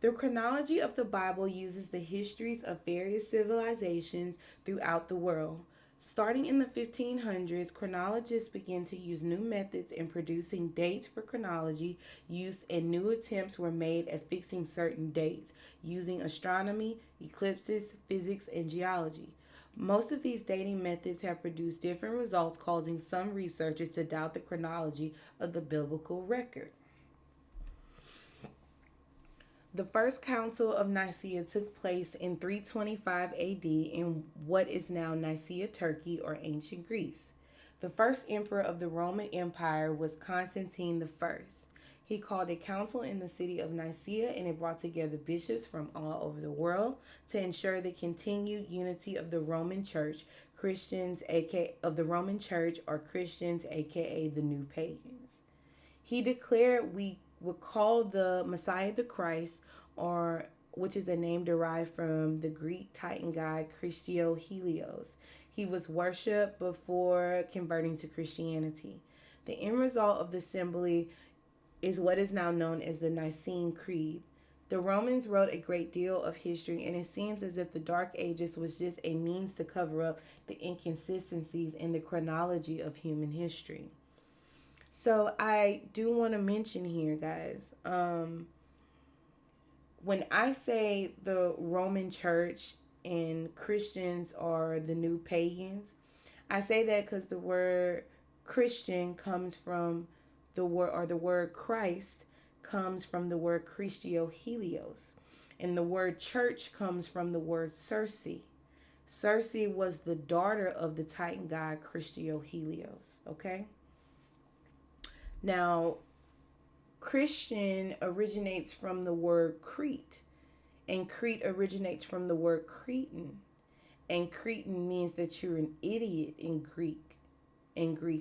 S1: The chronology of the Bible uses the histories of various civilizations throughout the world. Starting in the 1500s, chronologists began to use new methods in producing dates for chronology use, and new attempts were made at fixing certain dates using astronomy, eclipses, physics, and geology. Most of these dating methods have produced different results, causing some researchers to doubt the chronology of the biblical record. The First Council of Nicaea took place in 325 AD in what is now Nicaea, Turkey, or ancient Greece. The first emperor of the Roman Empire was Constantine I. He called a council in the city of Nicaea, and it brought together bishops from all over the world to ensure the continued unity of the Roman Church, Christians, aka of the Roman Church, or Christians, aka the new pagans. He declared we would call the Messiah the Christ, or which is a name derived from the Greek Titan god Christio Helios. He was worshipped before converting to Christianity. The end result of the assembly is what is now known as the Nicene Creed. The Romans wrote a great deal of history, and it seems as if the Dark Ages was just a means to cover up the inconsistencies in the chronology of human history. So I do want to mention here, guys, when I say the Roman Church and Christians are the new pagans, I say that because the word Christian comes from the word Christ comes from the word Christio Helios. And the word church comes from the word Circe. Circe was the daughter of the Titan god Christio Helios, okay? Now, Christian originates from the word Crete, and Crete originates from the word Cretan, and Cretan means that you're an idiot in Greek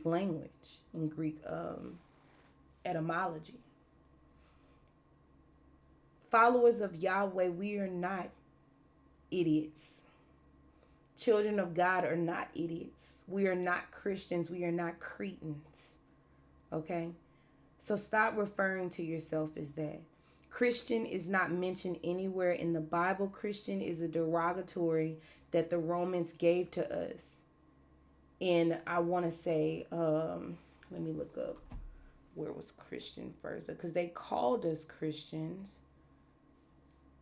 S1: language, in Greek etymology. Followers of Yahweh, we are not idiots. Children of God are not idiots. We are not Christians. We are not Cretans. Okay? So stop referring to yourself as that. Christian is not mentioned anywhere in the Bible. Christian is a derogatory that the Romans gave to us. And I want to say, let me look up where was Christian first, because they called us Christians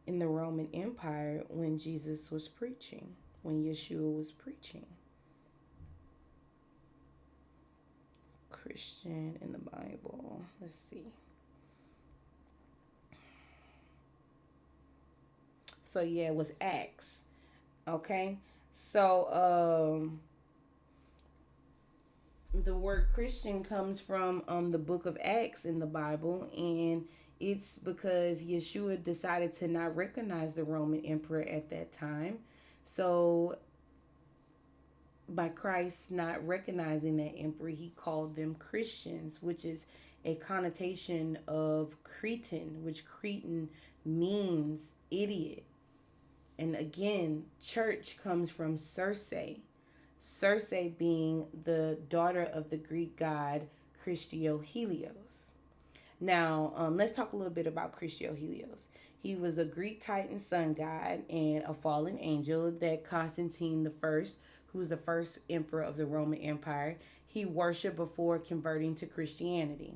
S1: in the Roman Empire when Jesus was preaching, when Yeshua was preaching. Christian in the Bible. Let's see. So yeah, it was Acts. Okay. So the word Christian comes from the book of Acts in the Bible, and it's because Yeshua decided to not recognize the Roman emperor at that time. So by Christ not recognizing that emperor, he called them Christians, which is a connotation of Cretan, which Cretan means idiot. And again, church comes from Circe. Circe being the daughter of the Greek god Helios. Now, let's talk a little bit about Helios. He was a Greek Titan sun god and a fallen angel that Constantine the First, who's the first emperor of the Roman Empire, he worshipped before converting to Christianity.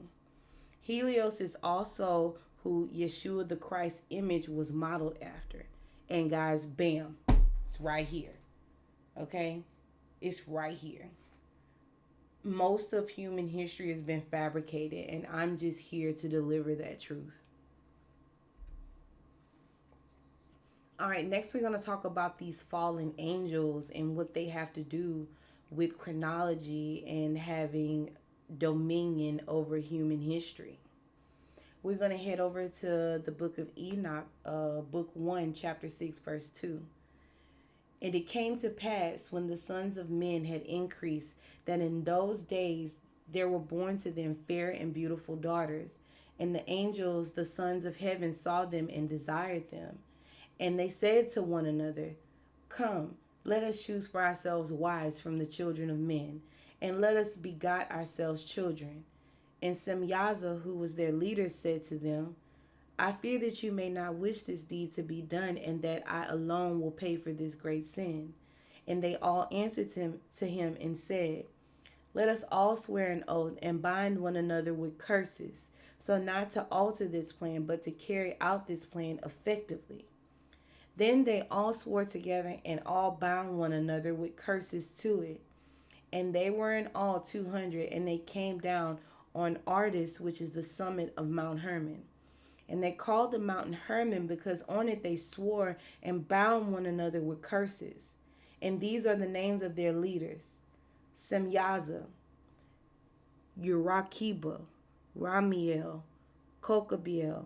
S1: Helios is also who Yeshua the Christ image was modeled after. And guys, bam, it's right here. Okay? It's right here. Most of human history has been fabricated, and I'm just here to deliver that truth. All right, next we're going to talk about these fallen angels and what they have to do with chronology and having dominion over human history. We're going to head over to the book of Enoch, book 1, chapter 6, verse 2. And it came to pass when the sons of men had increased that in those days there were born to them fair and beautiful daughters. And the angels, the sons of heaven, saw them and desired them. And they said to one another, Come, let us choose for ourselves wives from the children of men, and let us begot ourselves children. And Semyaza, who was their leader, said to them, I fear that you may not wish this deed to be done, and that I alone will pay for this great sin. And they all answered to him and said, Let us all swear an oath and bind one another with curses, so not to alter this plan, but to carry out this plan effectively. Then they all swore together and all bound one another with curses to it. And they were in all 200, and they came down on Ardis, which is the summit of Mount Hermon. And they called the mountain Hermon because on it they swore and bound one another with curses. And these are the names of their leaders: Semyaza, Urakiba, Ramiel, Kokabiel,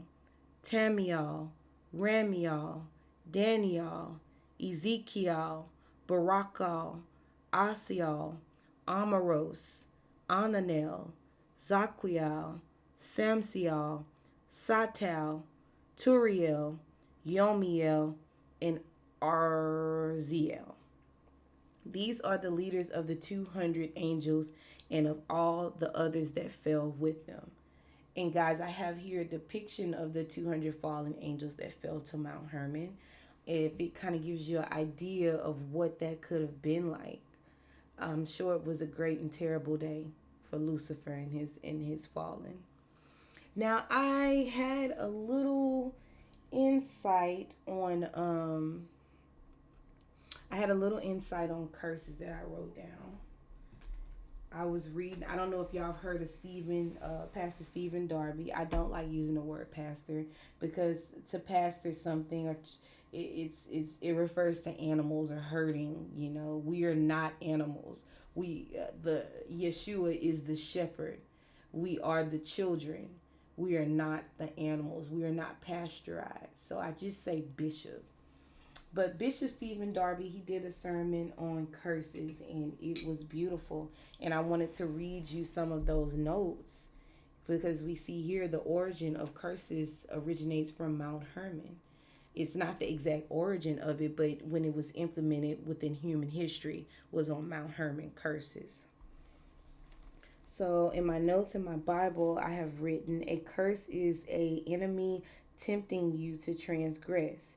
S1: Tamiel, Ramiel, Daniel, Ezekiel, Barakal, Asiel, Amaros, Ananel, Zaquiel, Samsiel, Satal, Turiel, Yomiel, and Arziel. These are the leaders of the 200 angels and of all the others that fell with them. And guys, I have here a depiction of the 200 fallen angels that fell to Mount Hermon. If it kind of gives you an idea of what that could have been like, I'm sure it was a great and terrible day for Lucifer and his fallen. Now, I had a little insight on curses that I wrote down. I was reading. I don't know if y'all have heard of Pastor Stephen Darby. I don't like using the word pastor because to pastor something or it refers to animals or herding. You know, we are not animals. The Yeshua is the shepherd. We are the children. We are not the animals. We are not pasteurized. So I just say bishop. But Bishop Stephen Darby, he did a sermon on curses, and it was beautiful. And I wanted to read you some of those notes because we see here the origin of curses originates from Mount Hermon. It's not the exact origin of it, but when it was implemented within human history was on Mount Hermon curses. So in my notes in my Bible, I have written a curse is a enemy tempting you to transgress,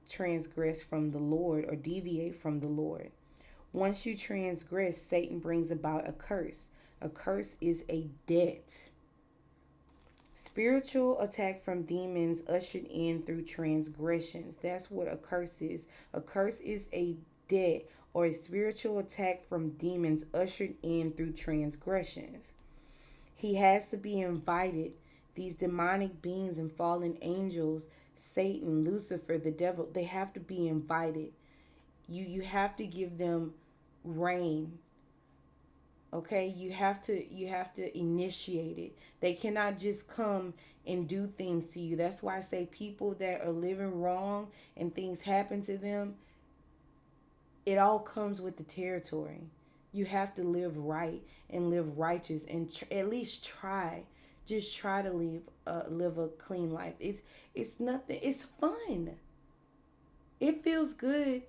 S1: transgress from the Lord or deviate from the Lord. Once you transgress, Satan brings about a curse. A curse is a debt. Spiritual attack from demons ushered in through transgressions. That's what a curse is. A curse is a debt or a spiritual attack from demons ushered in through transgressions. He has to be invited. These demonic beings and fallen angels, Satan, Lucifer, the devil, they have to be invited. You have to give them reign. Okay, you have to initiate it. They cannot just come and do things to you. That's why I say people that are living wrong and things happen to them, it all comes with the territory. You have to live right and live righteous and at least try. Just try to live a clean life. It's nothing. It's fun. It feels good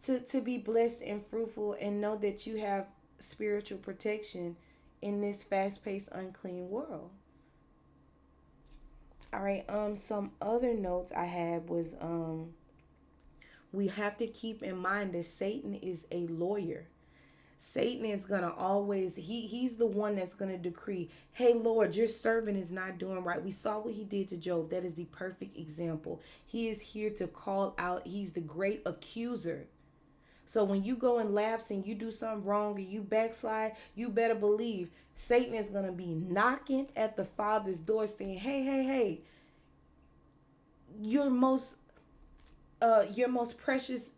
S1: to be blessed and fruitful and know that you have spiritual protection in this fast-paced, unclean world. All right. Some other notes I had was we have to keep in mind that Satan is a lawyer. Satan is gonna always he's the one that's gonna decree, hey Lord, your servant is not doing right. We saw what he did to Job. That is the perfect example. He is here to call out, he's the great accuser. So when you go and lapse and you do something wrong or you backslide, you better believe Satan is gonna be knocking at the Father's door saying, hey, hey, hey, your most precious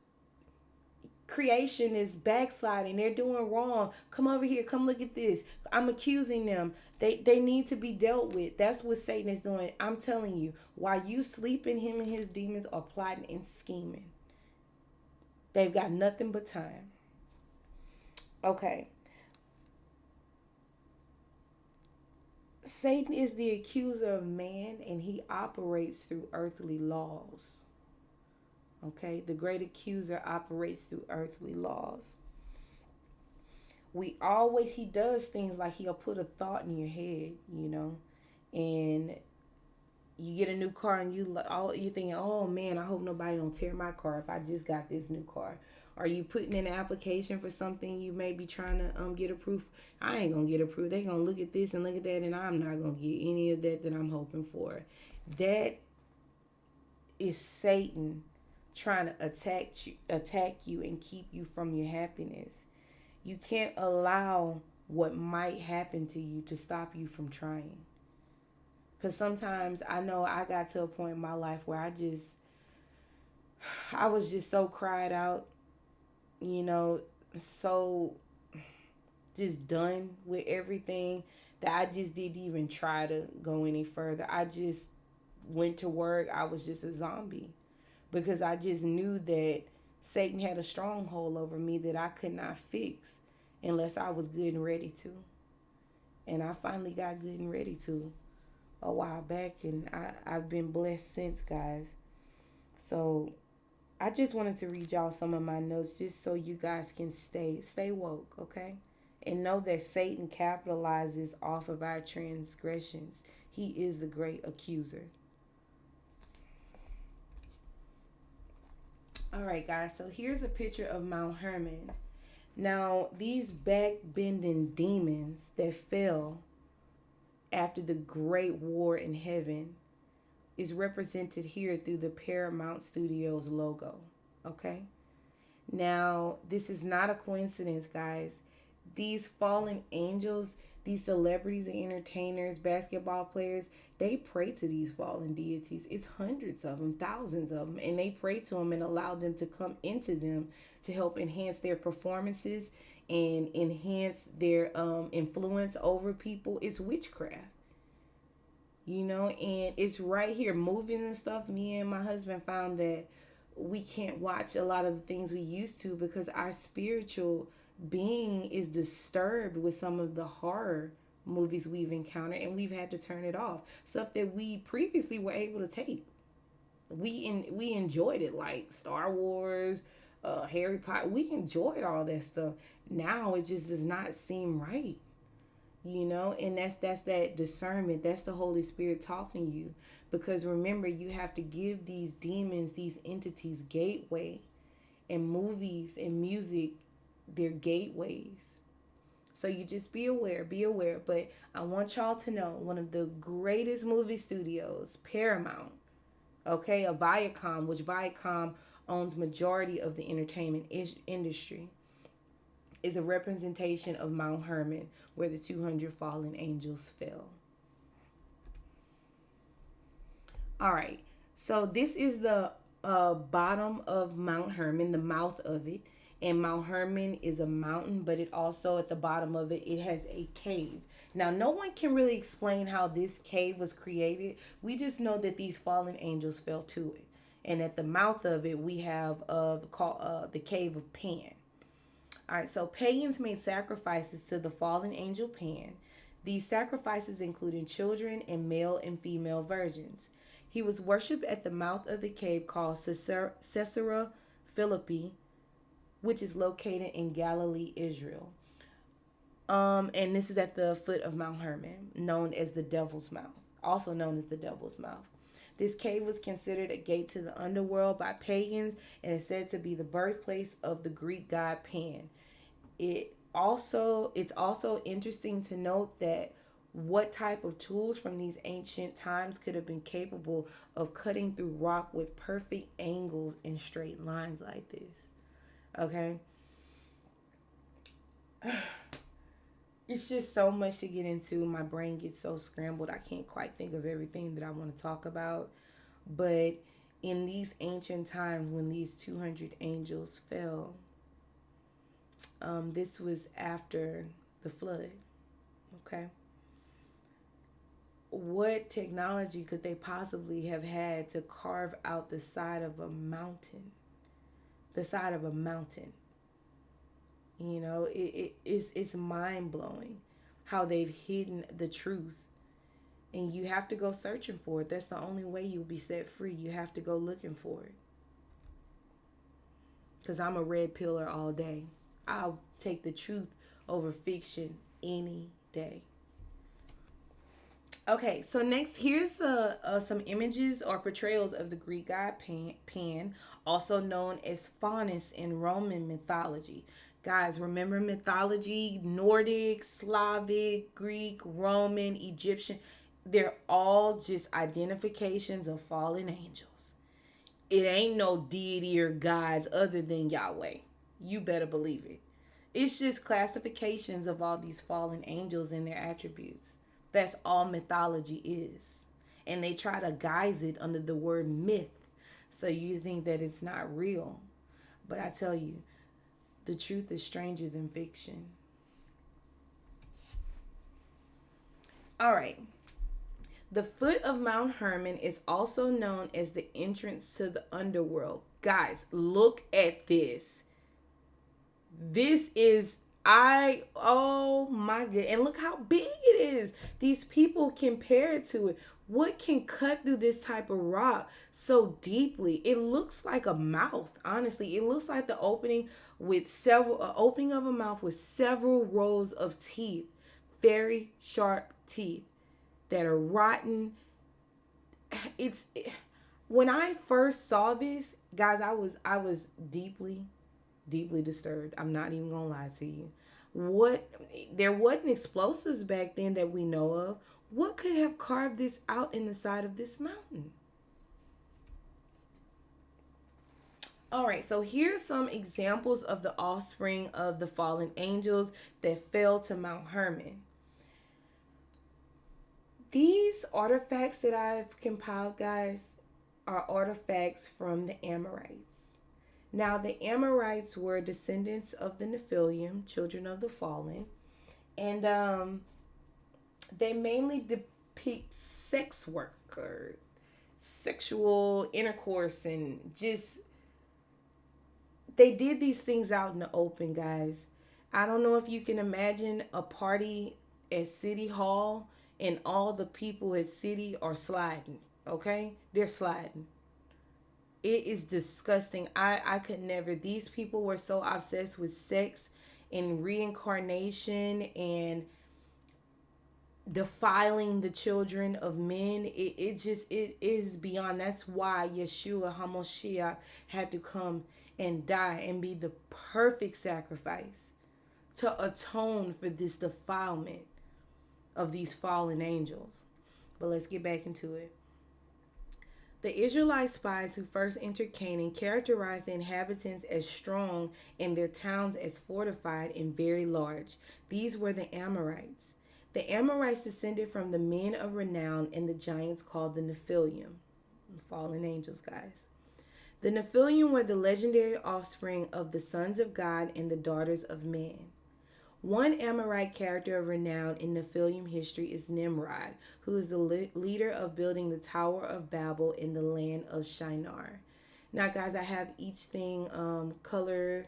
S1: creation is backsliding. They're doing wrong. Come over here. Come look at this. I'm accusing them. They need to be dealt with. That's what Satan is doing. I'm telling you, while you sleeping, him and his demons are plotting and scheming. They've got nothing but time. Okay. Satan is the accuser of man and he operates through earthly laws. Okay, the great accuser operates through earthly laws. He does things like he'll put a thought in your head, and you get a new car and you're thinking, oh man, I hope nobody don't tear my car if I just got this new car. Are you putting in an application for something you may be trying to get approved? I ain't gonna get approved. They gonna look at this and look at that, and I'm not gonna get any of that I'm hoping for. That is Satan trying to attack you and keep you from your happiness. You can't allow what might happen to you to stop you from trying. Because sometimes I know I got to a point in my life where I was just so cried out, so just done with everything that I just didn't even try to go any further. I just went to work. I was just a zombie because I just knew that Satan had a stronghold over me that I could not fix unless I was good and ready to. And I finally got good and ready to a while back, and I've been blessed since, guys. So I just wanted to read y'all some of my notes just so you guys can stay woke, okay? And know that Satan capitalizes off of our transgressions. He is the great accuser. All right, guys, so here's a picture of Mount Hermon. Now, these back-bending demons that fell after the great war in heaven is represented here through the Paramount Studios logo, okay? Now, this is not a coincidence, guys. These fallen angels, these celebrities and entertainers, basketball players, they pray to these fallen deities. It's hundreds of them, thousands of them, and they pray to them and allow them to come into them to help enhance their performances and enhance their influence over people. It's witchcraft. And it's right here, movies and stuff. Me and my husband found that we can't watch a lot of the things we used to because our spiritual being is disturbed with some of the horror movies we've encountered, and we've had to turn it off. Stuff that we previously were able to take. We enjoyed it, like Star Wars, Harry Potter. We enjoyed all that stuff. Now it just does not seem right, and that's that discernment. That's the Holy Spirit talking to you, because remember, you have to give these demons, these entities, gateway, and movies and music, their gateways. So you just be aware, be aware. But I want y'all to know, one of the greatest movie studios, Paramount, okay, a Viacom, which Viacom owns majority of the entertainment industry, is a representation of Mount Hermon, where the 200 fallen angels fell. All right, so this is the bottom of Mount Hermon, the mouth of it. And Mount Hermon is a mountain, but it also, at the bottom of it, it has a cave. Now, no one can really explain how this cave was created. We just know that these fallen angels fell to it. And at the mouth of it, we have the cave of Pan. All right, so pagans made sacrifices to the fallen angel Pan. These sacrifices included children and male and female virgins. He was worshipped at the mouth of the cave called Caesarea Philippi, which is located in Galilee, Israel. And this is at the foot of Mount Hermon, known as the Devil's Mouth, also known as the Devil's Mouth. This cave was considered a gate to the underworld by pagans, and is said to be the birthplace of the Greek god Pan. It's also interesting to note that what type of tools from these ancient times could have been capable of cutting through rock with perfect angles and straight lines like this. Okay? It's just so much to get into. My brain gets so scrambled. I can't quite think of everything that I want to talk about. But in these ancient times, when these 200 angels fell, this was after the flood. Okay? What technology could they possibly have had to carve out the side of a mountain? The side of a mountain. It's mind blowing how they've hidden the truth. And you have to go searching for it. That's the only way you'll be set free. You have to go looking for it. Because I'm a red pillar all day. I'll take the truth over fiction any day. Okay, so next, here's some images or portrayals of the Greek god Pan, also known as Faunus in Roman mythology. Guys, remember mythology: Nordic, Slavic, Greek, Roman, Egyptian. They're all just identifications of fallen angels. It ain't no deity or gods other than Yahweh. You better believe it. It's just classifications of all these fallen angels and their attributes. That's all mythology is. And they try to guise it under the word myth, so you think that it's not real. But I tell you, the truth is stranger than fiction. All right. The foot of Mount Hermon is also known as the entrance to the underworld. Guys, look at this. This is, oh my god. And look how big it is. These people compare it to it. What can cut through this type of rock so deeply? It looks like a mouth. Honestly, it looks like the opening opening of a mouth with several rows of teeth, very sharp teeth that are rotten. When I first saw this, guys, I was deeply disturbed. I'm not even gonna lie to you. There wasn't explosives back then that we know of. What could have carved this out in the side of this mountain? All right, so here's some examples of the offspring of the fallen angels that fell to Mount Hermon. These artifacts that I've compiled, guys, are artifacts from the Amorites. Now, the Amorites were descendants of the Nephilim, children of the fallen, and they mainly depict sex work or sexual intercourse, and just they did these things out in the open, guys. I don't know if you can imagine a party at City Hall, and all the people at City are sliding. Okay? They're sliding. It is disgusting. I could never. These people were so obsessed with sex and reincarnation and defiling the children of men. It is beyond. That's why Yeshua HaMashiach had to come and die and be the perfect sacrifice to atone for this defilement of these fallen angels. But let's get back into it. The Israelite spies who first entered Canaan characterized the inhabitants as strong and their towns as fortified and very large. These were the Amorites. The Amorites descended from the men of renown and the giants called the Nephilim. Fallen angels, guys. The Nephilim were the legendary offspring of the sons of God and the daughters of man. One Amorite character of renown in Nephilim history is Nimrod, who is the leader of building the Tower of Babel in the land of Shinar. Now, guys, I have each thing color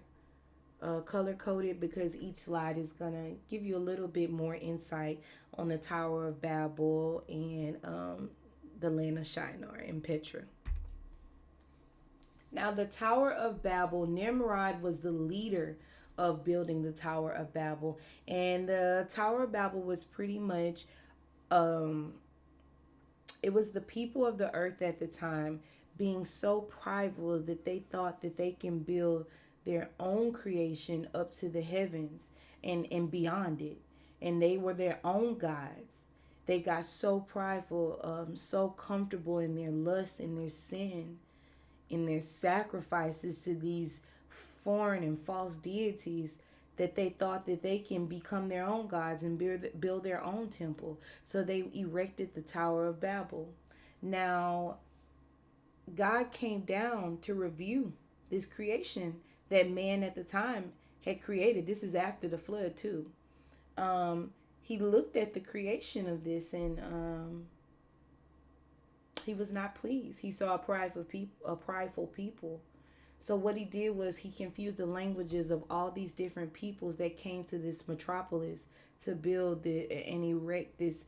S1: coded because each slide is gonna give you a little bit more insight on the Tower of Babel and the land of Shinar and Petra. Now, the Tower of Babel, Nimrod was the leader of building the Tower of Babel. And the Tower of Babel was pretty much, it was the people of the earth at the time being so prideful that they thought that they can build their own creation up to the heavens and beyond it. And they were their own gods. They got so prideful, so comfortable in their lust and their sin, in their sacrifices to these foreign and false deities, that they thought that they can become their own gods and build their own temple. So they erected the Tower of Babel. Now, God came down to review this creation that man at the time had created. This is after the flood too. He looked at the creation of this and he was not pleased. He saw a prideful people. So what he did was he confused the languages of all these different peoples that came to this metropolis to build and erect this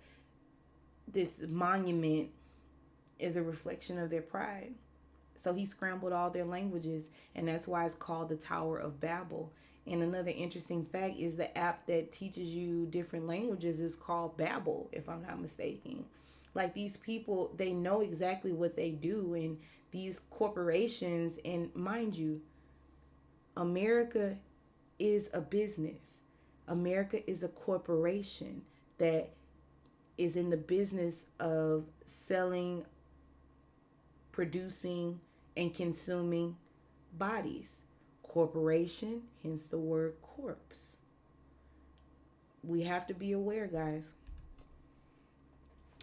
S1: monument as a reflection of their pride. So he scrambled all their languages, and that's why it's called the Tower of Babel. And another interesting fact is the app that teaches you different languages is called Babbel, if I'm not mistaken. Like, these people, they know exactly what they do, and these corporations, and mind you, America is a business. America is a corporation that is in the business of selling, producing, and consuming bodies. Corporation, hence the word corpse. We have to be aware, guys.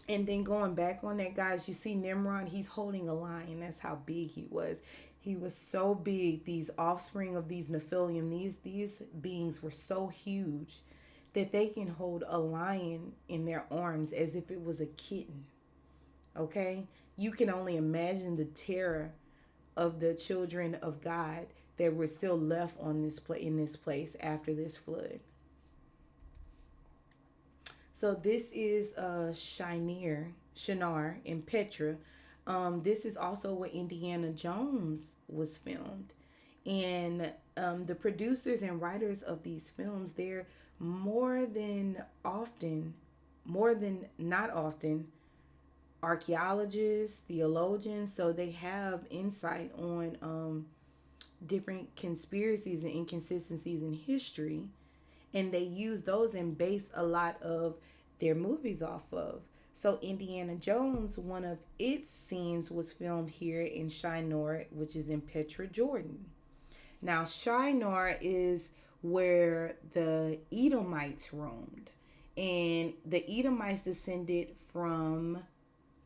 S1: And then going back on that, guys, you see Nimrod, he's holding a lion. That's how big he was. He was so big. These offspring of these Nephilim, these beings were so huge that they can hold a lion in their arms as if it was a kitten. Okay? You can only imagine the terror of the children of God that were still left on in this place after this flood. So this is Shinar in Petra. This is also where Indiana Jones was filmed. And the producers and writers of these films, they're more than not often, archaeologists, theologians. So they have insight on different conspiracies and inconsistencies in history, and they use those and base a lot of their movies off of. So Indiana Jones, one of its scenes was filmed here in Shinar, which is in Petra, Jordan. Now, Shinar is where the Edomites roamed, and the Edomites descended from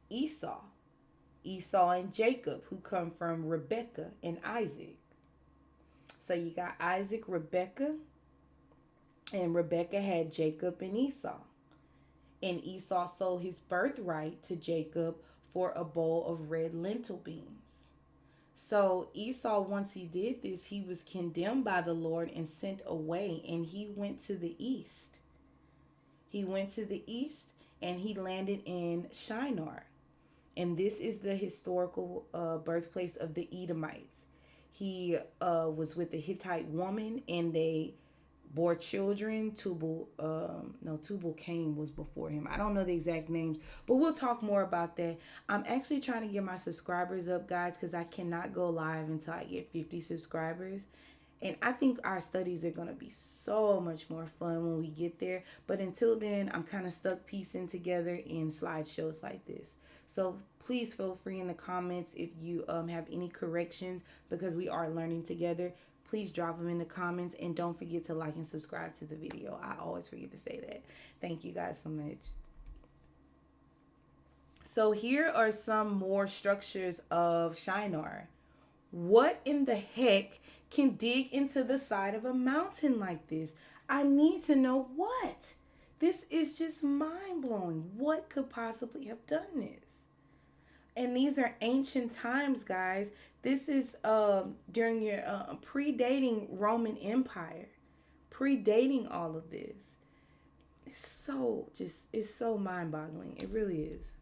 S1: Esau and Jacob, who come from Rebekah and Isaac. So you got Isaac, Rebekah, and Rebekah had Jacob and Esau. And Esau sold his birthright to Jacob for a bowl of red lentil beans. So Esau, once he did this, he was condemned by the Lord and sent away, and he went to the east. He went to the east and he landed in Shinar. And this is the historical birthplace of the Edomites. He was with a Hittite woman, and they bore children. Tubal Cain was before him. I don't know the exact names, but we'll talk more about that. I'm actually trying to get my subscribers up, guys, because I cannot go live until I get 50 subscribers. And I think our studies are going to be so much more fun when we get there. But until then, I'm kind of stuck piecing together in slideshows like this. So please feel free in the comments if you have any corrections, because we are learning together. Please drop them in the comments, and don't forget to like and subscribe to the video. I always forget to say that. Thank you guys so much. So here are some more structures of Shinar. What in the heck can dig into the side of a mountain like this? I need to know what. This is just mind blowing. What could possibly have done this? And these are ancient times, guys. This is during your predating Roman Empire, predating all of this. It's so mind boggling. It really is.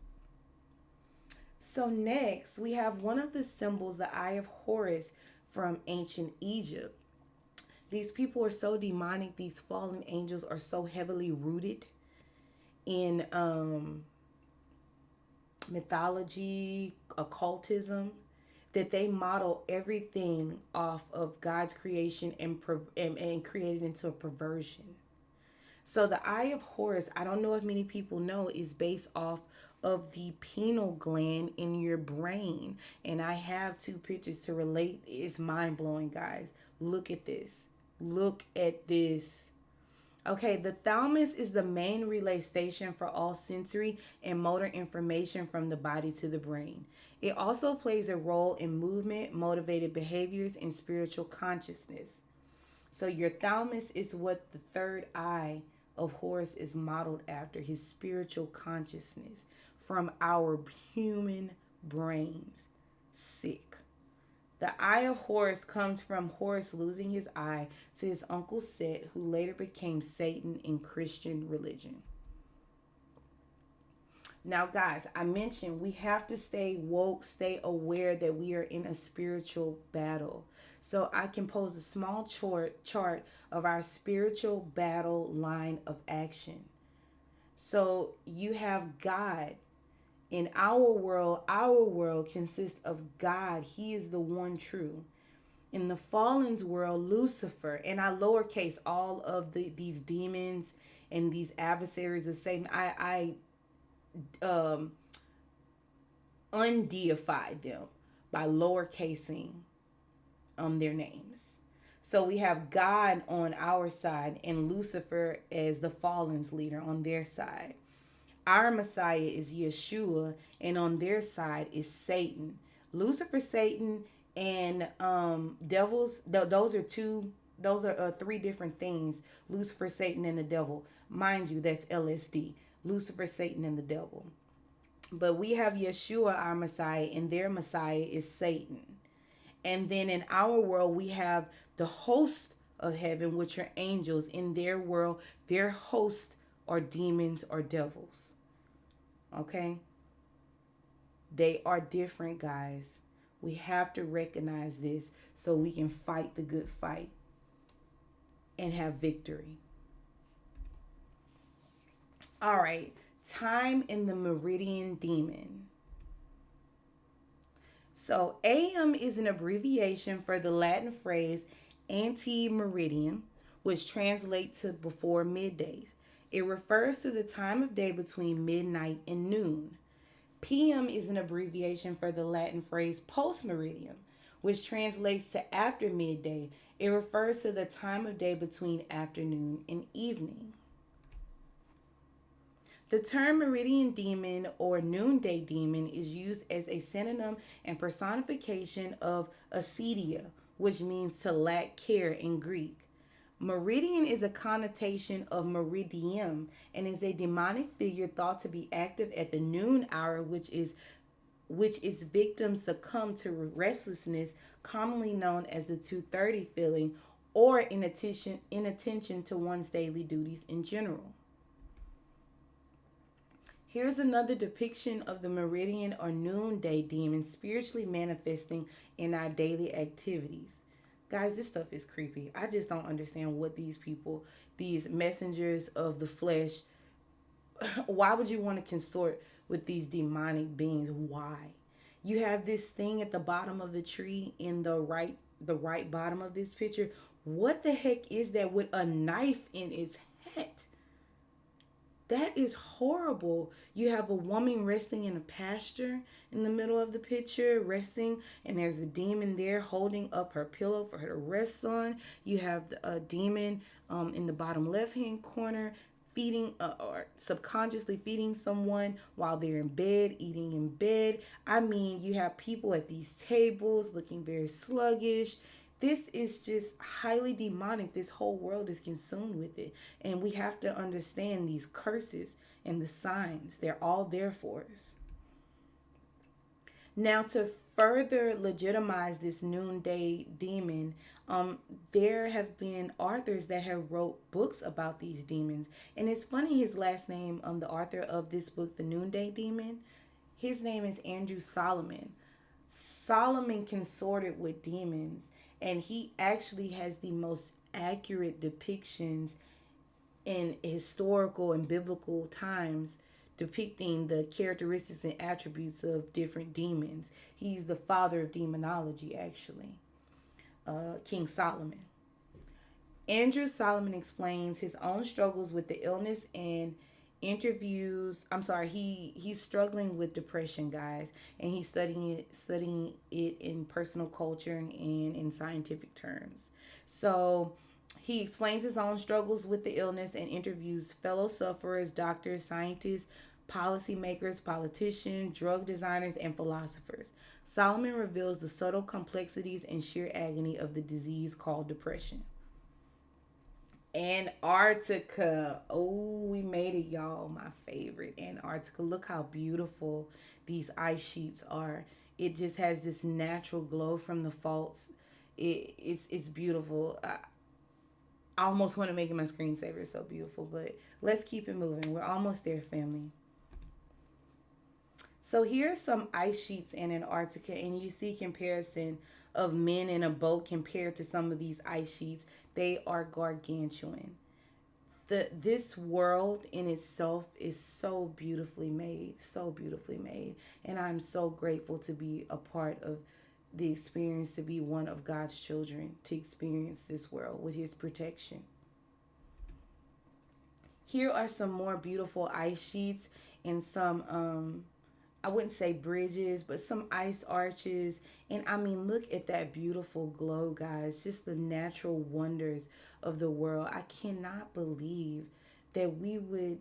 S1: So next, we have one of the symbols, the Eye of Horus from ancient Egypt. These people are so demonic. These fallen angels are so heavily rooted in mythology, occultism, that they model everything off of God's creation and create it into a perversion. So the Eye of Horus, I don't know if many people know, is based off of the pineal gland in your brain. And I have two pictures to relate. It's mind blowing, guys. Look at this. Look at this. Okay, the thalamus is the main relay station for all sensory and motor information from the body to the brain. It also plays a role in movement, motivated behaviors, and spiritual consciousness. So your thalamus is what the third eye of Horus is modeled after, his spiritual consciousness from our human brains. Sick. The Eye of Horus comes from Horus losing his eye to his uncle Set, who later became Satan in Christian religion. Now, guys, I mentioned we have to stay woke, stay aware that we are in a spiritual battle. So I can pose a small chart of our spiritual battle line of action. So you have God. In our world consists of God. He is the one true. In the fallen's world, Lucifer, and I lowercase all of these demons and these adversaries of Satan. I undeify them by lowercasing their names. So we have God on our side and Lucifer as the fallen's leader on their side. Our Messiah is Yeshua, and on their side is Satan. Lucifer, Satan, and devils. Those are three different things. Lucifer, Satan, and the devil. Mind you, that's LSD. Lucifer, Satan, and the devil. But we have Yeshua, our Messiah, and their Messiah is Satan. And then in our world, we have the host of heaven, which are angels. In their world, their host are demons or devils. Okay? They are different, guys. We have to recognize this so we can fight the good fight and have victory. All right. Time in the meridian demon. So AM is an abbreviation for the Latin phrase ante meridium, which translates to before midday. It refers to the time of day between midnight and noon. PM is an abbreviation for the Latin phrase post meridium, which translates to after midday. It refers to the time of day between afternoon and evening. The term meridian demon or noonday demon is used as a synonym and personification of acedia, which means to lack care in Greek. Meridian is a connotation of meridium and is a demonic figure thought to be active at the noon hour, which its victims succumb to restlessness, commonly known as the 2:30 feeling, or inattention to one's daily duties in general. Here's another depiction of the meridian or noonday demon spiritually manifesting in our daily activities. Guys, this stuff is creepy. I just don't understand what these people, these messengers of the flesh, why would you want to consort with these demonic beings? Why? You have this thing at the bottom of the tree in the right bottom of this picture. What the heck is that with a knife in its head? That is horrible. You have a woman resting in a pasture in the middle of the picture, resting, and there's a demon there holding up her pillow for her to rest on. You have a demon in the bottom left hand corner feeding or subconsciously feeding someone while they're in bed, eating in bed. I mean, you have people at these tables looking very sluggish. This is just highly demonic. This whole world is consumed with it. And we have to understand these curses and the signs. They're all there for us. Now, to further legitimize this noonday demon, there have been authors that have wrote books about these demons. And it's funny, his last name, the author of this book, The Noonday Demon, his name is Andrew Solomon. Solomon consorted with demons, and he actually has the most accurate depictions in historical and biblical times depicting the characteristics and attributes of different demons. He's the father of demonology, actually, King Solomon. Andrew Solomon explains his own struggles with the illness and interviews. I'm sorry, he's struggling with depression, guys, and he's studying it in personal culture and in scientific terms. So he explains his own struggles with the illness and interviews fellow sufferers, doctors, scientists, policymakers, politicians, drug designers, and philosophers. Solomon reveals the subtle complexities and sheer agony of the disease called depression. Antarctica. Oh, we made it, y'all. My favorite, Antarctica. Look how beautiful these ice sheets are. It just has this natural glow from the faults. It's beautiful. I almost want to make it my screensaver. It's so beautiful, but let's keep it moving. We're almost there, family. So here are some ice sheets in Antarctica, and you see comparison of men in a boat compared to some of these ice sheets. They are gargantuan. This world in itself is so beautifully made, and I'm so grateful to be a part of the experience, to be one of God's children, to experience this world with His protection. Here are some more beautiful ice sheets and some I wouldn't say bridges, but some ice arches. And I mean, look at that beautiful glow, guys. Just the natural wonders of the world. I cannot believe that we would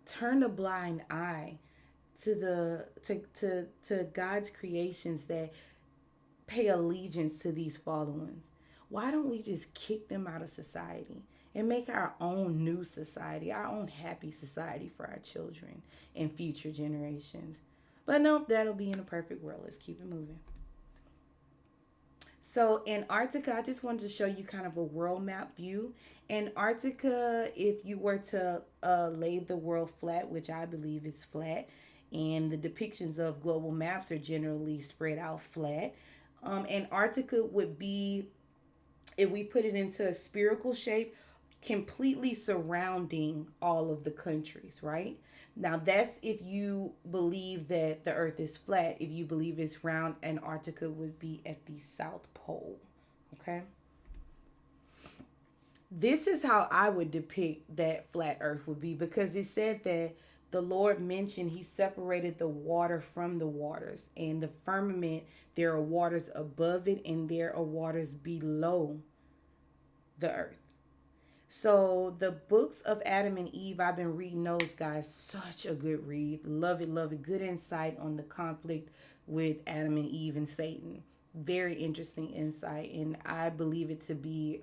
S1: turn a blind eye to to God's creations that pay allegiance to these fallen ones. Why don't we just kick them out of society and make our own new society, our own happy society for our children and future generations? But no, that'll be in a perfect world. Let's keep it moving. So, Antarctica, I just wanted to show you kind of a world map view. Antarctica, if you were to lay the world flat, which I believe is flat, and the depictions of global maps are generally spread out flat, Antarctica would be, if we put it into a spherical shape, completely surrounding all of the countries, right? Now, that's if you believe that the earth is flat. If you believe it's round, Antarctica would be at the South Pole, okay? This is how I would depict that flat earth would be, because it said that the Lord mentioned He separated the water from the waters, and the firmament, there are waters above it and there are waters below the earth. So the books of Adam and Eve, I've been reading those, guys. Such a good read. Love it, love it. Good insight on the conflict with Adam and Eve and Satan. Very interesting insight, and I believe it to be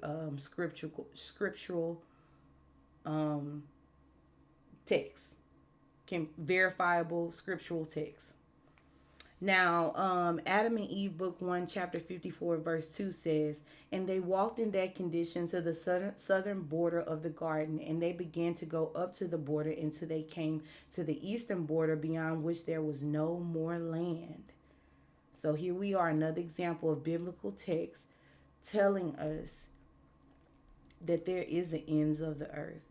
S1: scriptural um, text, can verifiable scriptural text. Now, Adam and Eve, book 1, chapter 54, verse 2 says, "And they walked in that condition to the southern border of the garden, and they began to go up to the border until they came to the eastern border, beyond which there was no more land." So here we are, another example of biblical text telling us that there is the ends of the earth.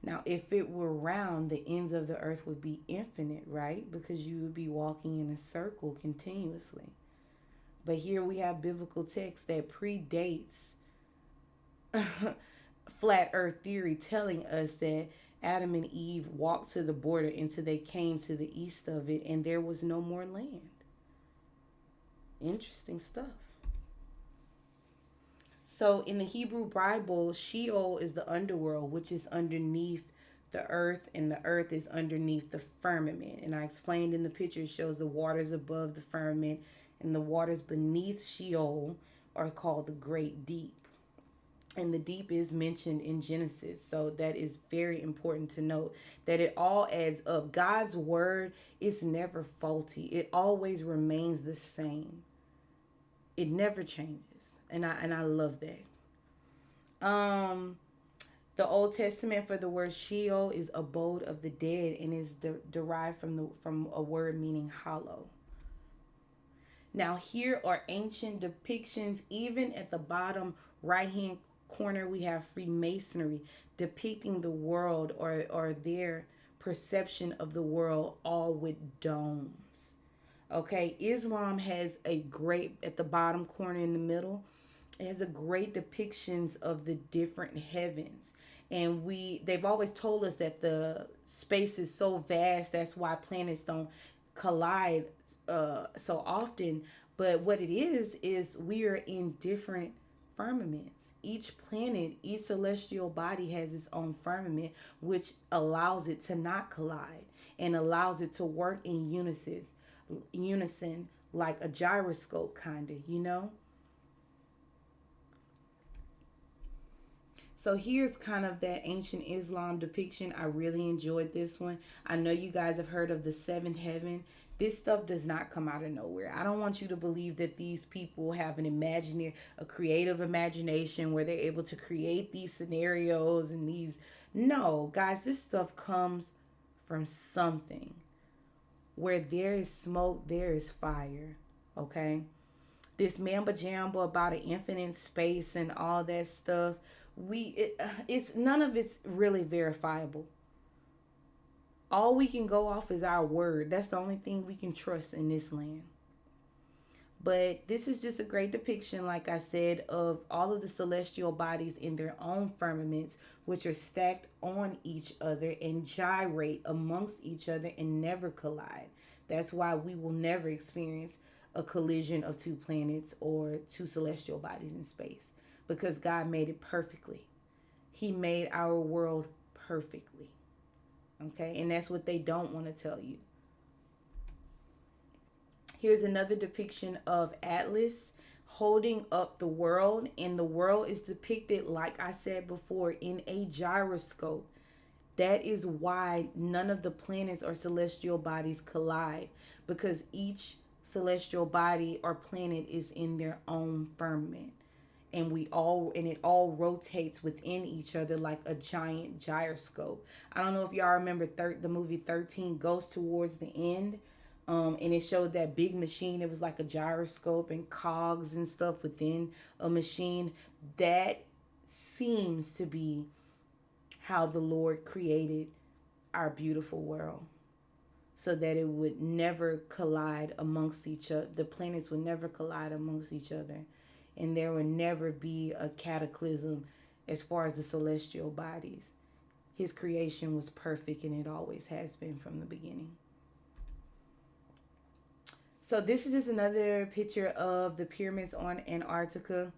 S1: Now, if it were round, the ends of the earth would be infinite, right? Because you would be walking in a circle continuously. But here we have biblical text that predates flat earth theory, telling us that Adam and Eve walked to the border until they came to the east of it and there was no more land. Interesting stuff. So in the Hebrew Bible, Sheol is the underworld, which is underneath the earth, and the earth is underneath the firmament. And I explained in the picture, it shows the waters above the firmament, and the waters beneath Sheol are called the great deep. And the deep is mentioned in Genesis. So that is very important to note, that it all adds up. God's word is never faulty. It always remains the same. It never changes. And I love that. The Old Testament for the word Sheol is abode of the dead, and is derived from a word meaning hollow. Now here are ancient depictions. Even at the bottom right hand corner, we have Freemasonry depicting the world, or their perception of the world, all with domes. Okay, Islam has a great, at the bottom corner in the middle, it has a great depictions of the different heavens. And they've always told us that the space is so vast, that's why planets don't collide so often. But what it is we are in different firmaments. Each planet, each celestial body has its own firmament, which allows it to not collide and allows it to work in unison, like a gyroscope, kind of. So here's kind of that ancient Islam depiction. I really enjoyed this one. I know you guys have heard of the seventh heaven. This stuff does not come out of nowhere. I don't want you to believe that these people have a creative imagination where they're able to create these scenarios and these. No, guys, this stuff comes from something. Where there is smoke, there is fire. Okay? This mamba jamba about an infinite space and all that stuff, it's none of it's really verifiable. All we can go off is our word. That's the only thing we can trust in this land. But this is just a great depiction, like I said, of all of the celestial bodies in their own firmaments, which are stacked on each other and gyrate amongst each other and never collide. That's why we will never experience a collision of two planets or two celestial bodies in space, because God made it perfectly. He made our world perfectly. Okay, and that's what they don't want to tell you. Here's another depiction of Atlas holding up the world, and the world is depicted, like I said before, in a gyroscope. That is why none of the planets or celestial bodies collide, because each celestial body or planet is in their own firmament. And it all rotates within each other like a giant gyroscope. I don't know if y'all remember the movie 13 goes towards the end. And it showed that big machine. It was like a gyroscope and cogs and stuff within a machine. That seems to be how the Lord created our beautiful world, so that it would never collide amongst each other. The planets would never collide amongst each other. And there would never be a cataclysm as far as the celestial bodies. His creation was perfect, and it always has been from the beginning. So this is just another picture of the pyramids on Antarctica.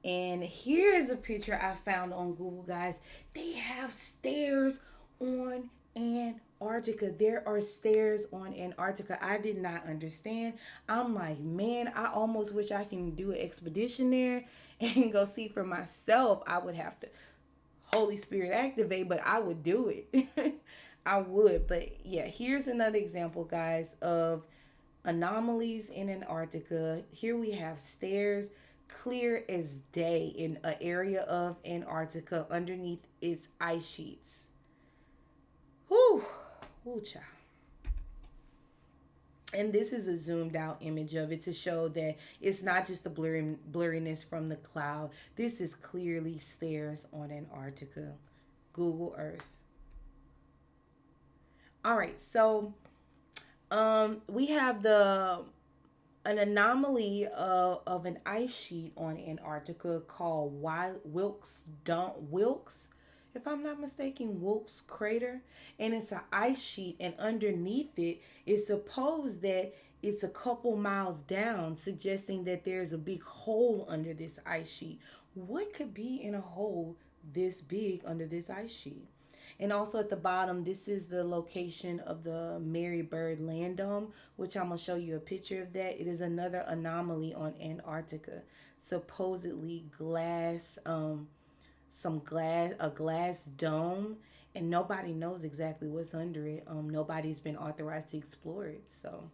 S1: And here is a picture I found on Google, guys. They have stairs on Antarctica. There are stairs on Antarctica. I did not understand. I'm like, man, I almost wish I can do an expedition there and go see for myself. I would have to Holy Spirit activate, but I would do it. I would. But yeah, here's another example, guys, of Anomalies in Antarctica. Here we have stairs clear as day in an area of Antarctica underneath its ice sheets. Whew, whoo, child. And this is a zoomed out image of it to show that it's not just the blurriness from the cloud. This is clearly stairs on Antarctica. Google Earth. All right, so we have the an anomaly of an ice sheet on Antarctica called Wilkes, if I'm not mistaken, Wilkes Crater, and it's an ice sheet, and underneath it, it's supposed that it's a couple miles down, suggesting that there's a big hole under this ice sheet. What could be in a hole this big under this ice sheet? And also at the bottom, this is the location of the Mary Bird Land Dome, which I'm going to show you a picture of that. It is another anomaly on Antarctica. Supposedly a glass dome, and nobody knows exactly what's under it. Nobody's been authorized to explore it. So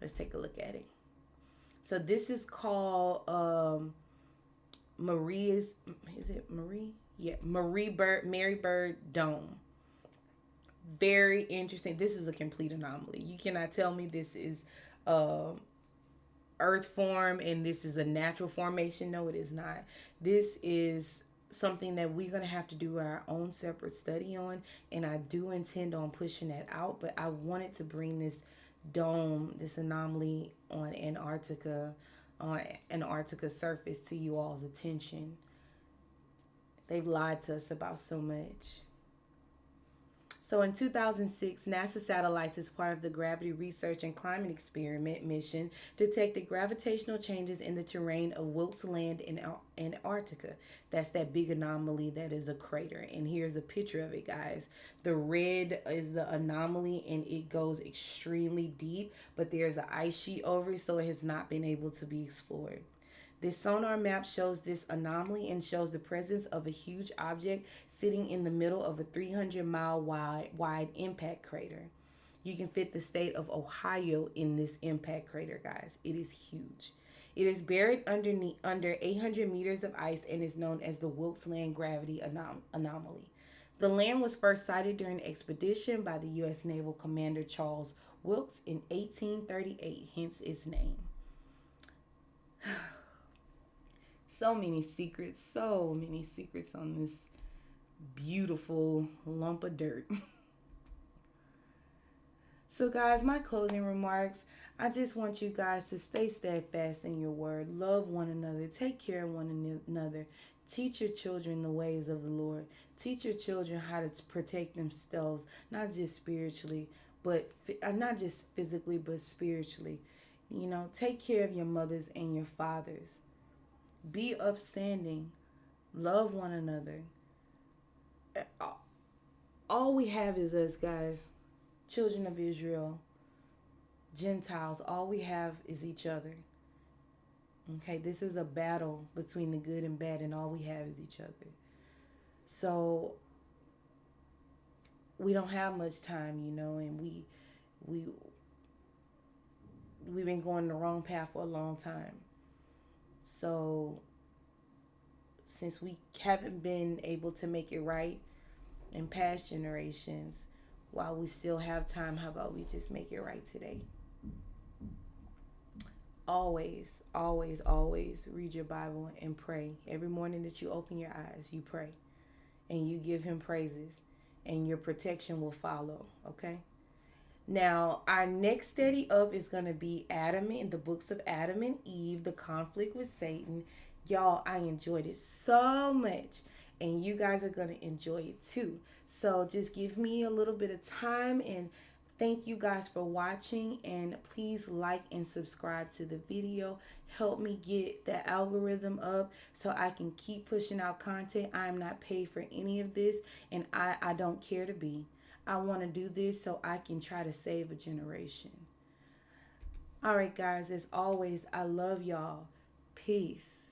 S1: let's take a look at it. So this is called is it Marie? Yeah, Mary Bird Dome. Very interesting. This is a complete anomaly. You cannot tell me this is uh, earth form and this is a natural formation. No, it is not. This is something that we're going to have to do our own separate study on, and I do intend on pushing that out, but I wanted to bring this dome, this anomaly on Antarctica surface to you all's attention. They've lied to us about so much. So in 2006, NASA satellites, as part of the Gravity Research and Climate Experiment mission, detected gravitational changes in the terrain of Wilkes Land in Antarctica. That's that big anomaly that is a crater. And here's a picture of it, guys. The red is the anomaly, and it goes extremely deep, but there's an ice sheet over it, so it has not been able to be explored. This sonar map shows this anomaly and shows the presence of a huge object sitting in the middle of a 300-mile wide impact crater. You can fit the state of Ohio in this impact crater, guys. It is huge. It is buried under 800 meters of ice and is known as the Wilkes Land Gravity Anomaly. The land was first sighted during an expedition by the U.S. Naval Commander Charles Wilkes in 1838, hence its name. So many secrets on this beautiful lump of dirt. So, guys, my closing remarks, I just want you guys to stay steadfast in your word, love one another, take care of one another, teach your children the ways of the Lord, teach your children how to protect themselves, not just spiritually, but not just physically, but spiritually. You know, take care of your mothers and your fathers. Be upstanding. Love one another. All we have is us, guys. Children of Israel, Gentiles. All we have is each other. Okay, this is a battle between the good and bad, and all we have is each other. So we don't have much time, you know, and we we've been going the wrong path for a long time. So since we haven't been able to make it right in past generations, while we still have time, how about we just make it right today? Always, always, always read your Bible and pray. Every morning that you open your eyes, you pray and you give him praises, and your protection will follow, okay? Now, our next study up is going to be the books of Adam and Eve, the conflict with Satan. Y'all, I enjoyed it so much, and you guys are going to enjoy it too. So just give me a little bit of time, and thank you guys for watching, and please like and subscribe to the video. Help me get the algorithm up so I can keep pushing out content. I am not paid for any of this, and I don't care to be. I want to do this so I can try to save a generation. All right, guys, as always, I love y'all. Peace.